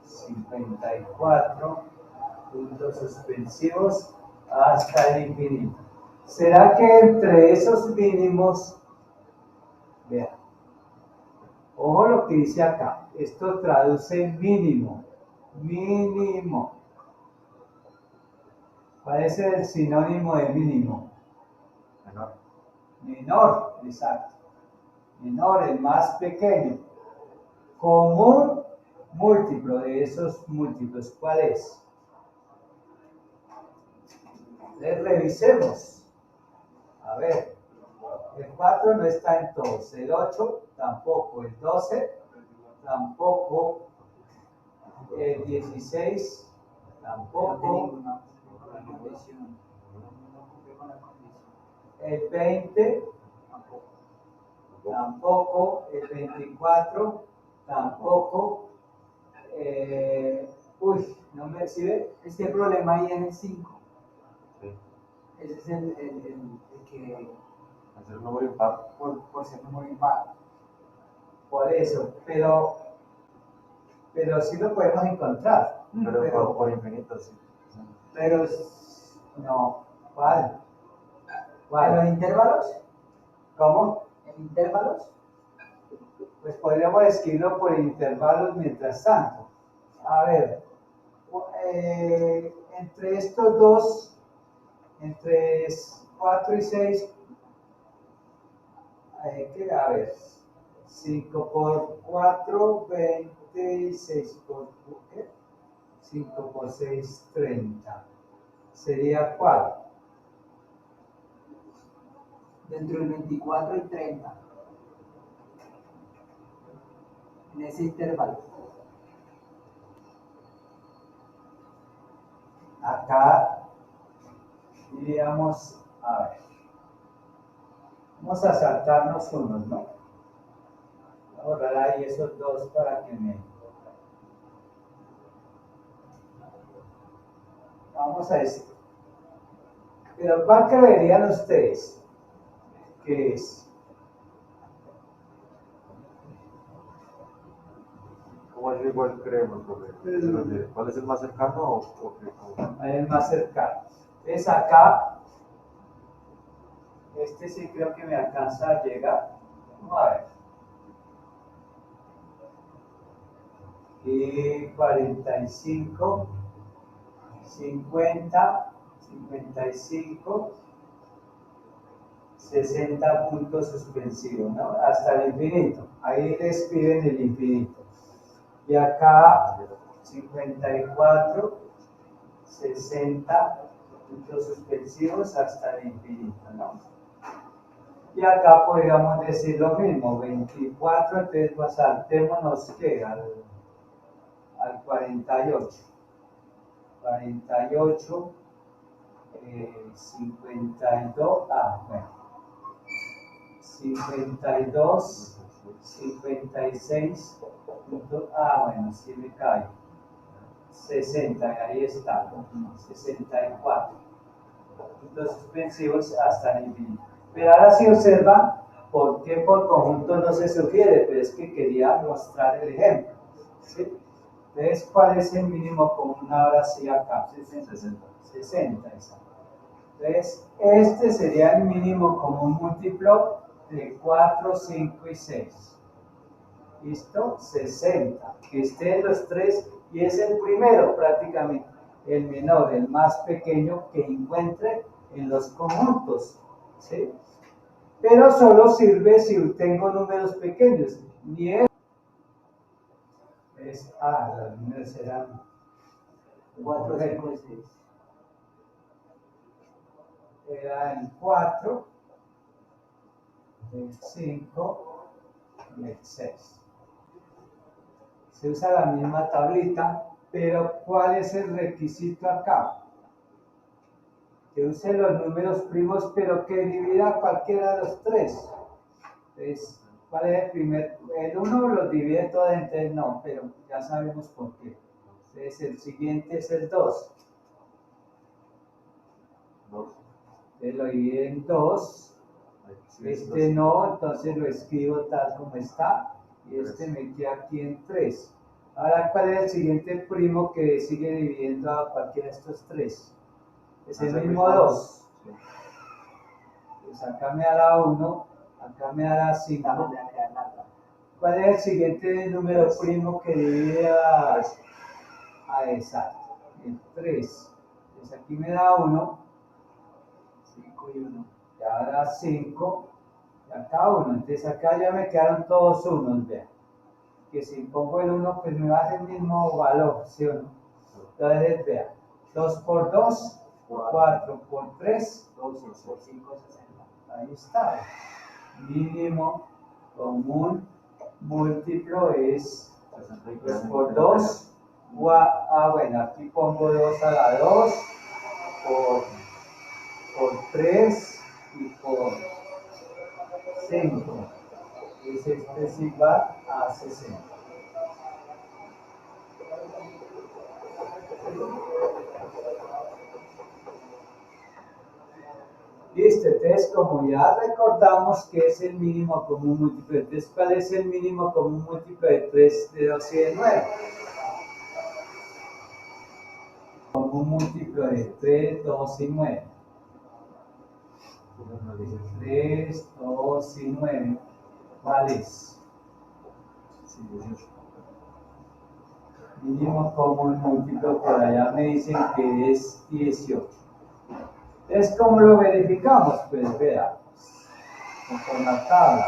Speaker 1: 54, puntos suspensivos hasta el infinito. ¿Será que entre esos mínimos, vean, ojo lo que dice acá, esto traduce mínimo, mínimo. ¿Cuál es el sinónimo de mínimo?
Speaker 2: Menor.
Speaker 1: Menor, exacto. Menor, el más pequeño. Común múltiplo de esos múltiplos, ¿cuál es? Les revisemos. A ver, el 4 no está en todos, el 8 tampoco, el 12 tampoco, el 16 tampoco, el 20 tampoco, el 24 tampoco, no me sirve.
Speaker 3: Este problema ahí es el 5.
Speaker 2: Sí.
Speaker 3: Ese es el que,
Speaker 2: Hacer un número impar.
Speaker 3: por ser número impar.
Speaker 1: Por eso, pero sí lo podemos encontrar.
Speaker 2: Pero por infinito, sí.
Speaker 3: Pero
Speaker 1: No, ¿cuál?
Speaker 3: ¿en los intervalos?
Speaker 1: ¿Cómo?
Speaker 3: ¿En intervalos?
Speaker 1: Pues podríamos escribirlo por intervalos mientras tanto. A ver, entre estos dos, entre 4 y 6, a ver, 5 por 4, 20, y 6 por 5 por 6, 30. ¿Sería cuál?
Speaker 3: Dentro del 24 y 30. En ese intervalo.
Speaker 1: Acá diríamos, a ver, vamos a saltarnos unos, ¿no? Voy a borrar ahí esos dos para que me... Vamos a decir. Pero ¿cuál creerían ustedes que es?
Speaker 2: ¿Cómo es igual creemos? ¿Cuál es el más cercano o qué?
Speaker 1: El más cercano. Entonces acá, este sí creo que me alcanza a llegar. Vamos a ver. Y 45, 50, 55, 60 puntos suspensivos, ¿no? Hasta el infinito. Ahí describen el infinito. Y acá 54, 60 puntos suspensivos hasta el infinito, ¿no? Y acá podríamos decir lo mismo, 24, entonces pues saltémonos que al 48. 48, 52, bueno, 52, 56, bueno, sí me cae. 60, ahí está, 64. Puntos suspensivos hasta el infinito. Pero ahora sí observa por qué por conjunto no se sugiere, pero es que quería mostrar el ejemplo. ¿Sí? Entonces, ¿cuál es el mínimo común ahora sí acá? 60. 60, exacto. Entonces, este sería el mínimo común múltiplo de 4, 5 y 6. ¿Listo? 60. Que estén los tres y es el primero prácticamente. el menor, el más pequeño que encuentre en los conjuntos, ¿sí? Pero solo sirve si tengo números pequeños. 10 los números serán
Speaker 3: 4, 5 y 6.
Speaker 1: Era el 4, el 5 y el 6. Se usa la misma tablita, pero ¿cuál es el requisito acá? Que use los números primos, pero que divida cualquiera de los tres. Entonces, ¿cuál es el primer? El 1 los divide todos, entonces no, pero ya sabemos por qué. Entonces, el siguiente es el 2. Entonces lo divide en 2. Este no, entonces lo escribo tal como está. Y este me queda aquí en 3. Ahora, ¿cuál es el siguiente primo que sigue dividiendo a cualquiera de estos tres? Es el mismo 2. Pues acá me dará 1, acá me dará 5. ¿Cuál es el siguiente número primo que divide a exacto? El 3. Pues aquí me da 1,
Speaker 3: 5 y 1.
Speaker 1: y ahora 5, y acá 1. Entonces acá ya me quedaron todos unos, vean. Que si pongo el 1, pues me va a dar el mismo valor, ¿sí o no? Entonces, vean, 2 por 2, 4 por 3,
Speaker 3: 12 por 5, 60.
Speaker 1: ahí está. Mínimo común múltiplo es 2 por 2. Bueno, aquí pongo 2 a la 2 por 3 y por 5. Este es igual a 60. Listo, entonces como ya recordamos que es el mínimo común múltiplo, entonces ¿cuál es el mínimo común múltiplo de 3, de 2 y de 9? Común múltiplo de 3, 2 y 9. 3, 2 y 9. ¿Cuál es? Mínimo común múltiplo, por allá me dicen que es 18. Entonces, ¿cómo lo verificamos? Pues veamos, con la tabla.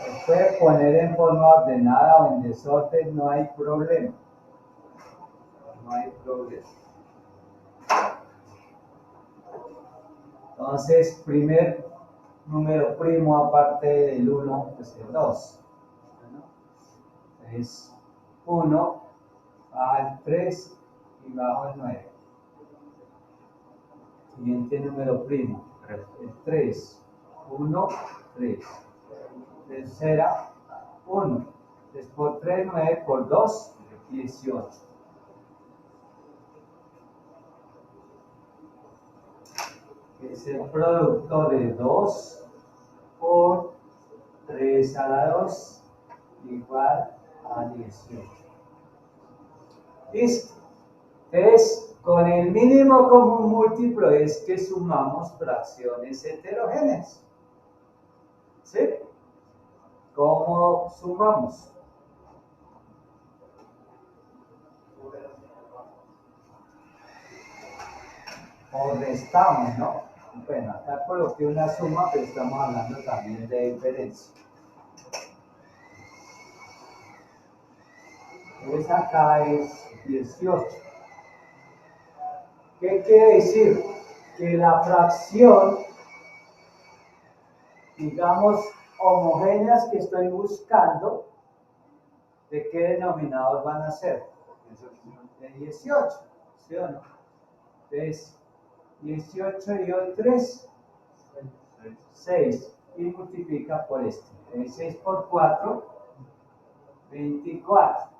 Speaker 1: Se puede poner en forma ordenada o en desorden, no hay problema. No hay problema. Entonces, primer número primo aparte del 1, pues el 2. Es 1, baja el 3 y bajo el 9. Siguiente número primo, el 3. 1, 3. Tercera, 1. 3 por 3, 9 por 2, 18. Es el producto de 2 por 3 a la 2 igual a 18. Listo. Entonces, con el mínimo común múltiplo es que sumamos fracciones heterogéneas. ¿Sí? ¿Cómo sumamos? O restamos, ¿no? Bueno, acá coloqué una suma, pero estamos hablando también de diferencia. Entonces acá es 18. ¿Qué quiere decir? Que la fracción, digamos, homogéneas que estoy buscando, ¿de qué denominador van a ser? De 18, ¿sí o no? Entonces, 18 dio 3, 6, y multiplica por este. 6 por 4, 24.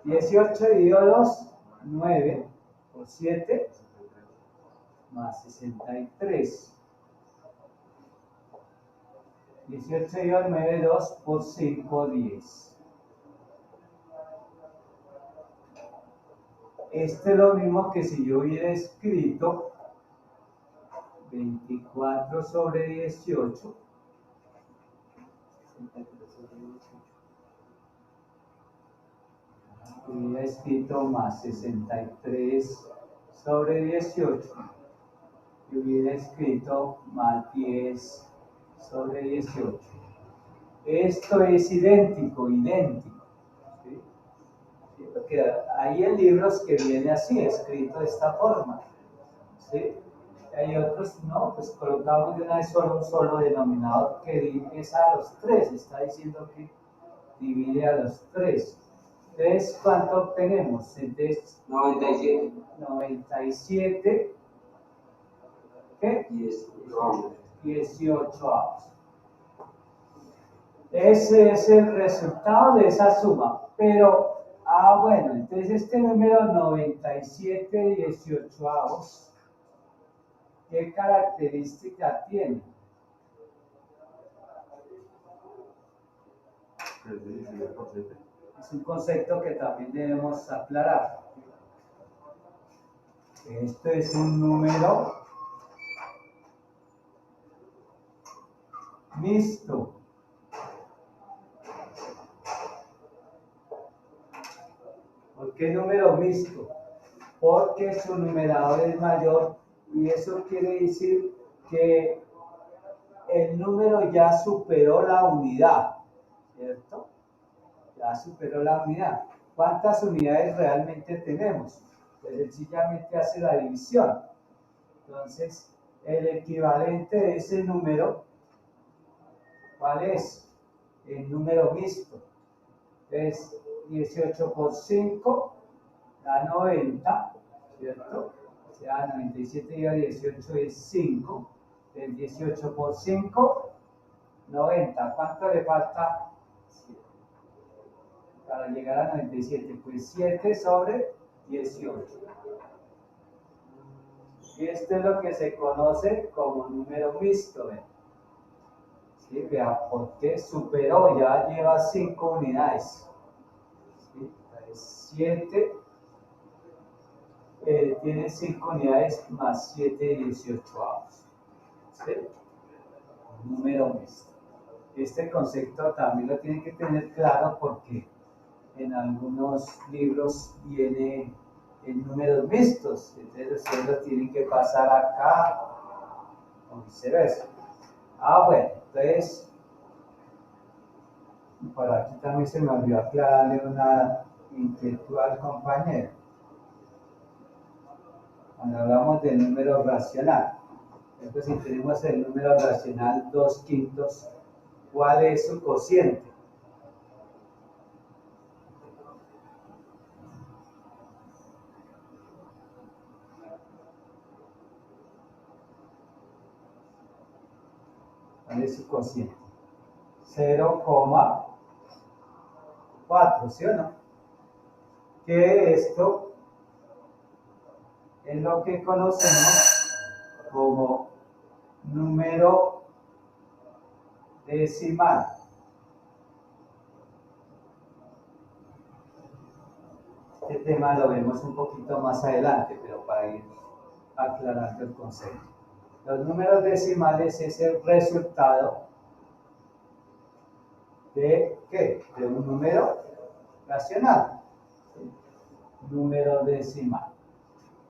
Speaker 1: 18 dividido 2, 9, por 7, más 63. 18 dividido 9, 2 por 5, 10. Esto es lo mismo que si yo hubiera escrito 24 sobre 18. hubiera escrito más 63 sobre 18 y hubiera escrito más 10 sobre 18. Esto es idéntico, idéntico. ¿Sí? ¿Sí? Porque hay en libros que viene así, escrito de esta forma. ¿Sí? Hay otros, no, pues colocamos de una vez solo un solo denominador que es a los 3, está diciendo que divide a los 3. Entonces, ¿cuánto obtenemos? Entonces,
Speaker 4: 97.
Speaker 1: 97, ¿qué? 18 avos. Ese es el resultado de esa suma. Pero, bueno, entonces este número 97 18 avos, ¿qué característica tiene?
Speaker 2: Es divisible por 7.
Speaker 1: Es un concepto que también debemos aclarar. Esto es un número mixto. ¿Por qué número mixto? Porque su numerador es mayor y eso quiere decir que el número ya superó la unidad, ¿cierto? Ya superó la unidad. ¿Cuántas unidades realmente tenemos? Pues sencillamente hace la división. Entonces, el equivalente de ese número, ¿cuál es? El número mixto. Es 18 por 5 da 90, ¿cierto? O sea, 97 y 18 es 5. El 18 por 5, 90. ¿Cuánto le falta para llegar a 97? Pues 7 sobre 18. Y esto es lo que se conoce como número mixto. ¿Ven? ¿Sí? Vea, porque superó, ya lleva 5 unidades. ¿Sí? 7 tiene 5 unidades más 7 18 avos. ¿Sí? Número mixto. Este concepto también lo tienen que tener claro porque en algunos libros viene en números mixtos, entonces ustedes lo tienen que pasar acá o viceversa. Bueno, entonces por aquí también se me olvidó aclararle una inquietud al compañero. Cuando hablamos del número racional, entonces si tenemos el número racional 2/5, ¿cuál es su cociente? ¿Cuál es su cociente? 0,4, ¿sí o no? Que esto es lo que conocemos como número decimal. Este tema lo vemos un poquito más adelante, pero para ir aclarando el concepto. Los números decimales es el resultado de ¿qué? De un número racional. ¿Sí? Número decimal.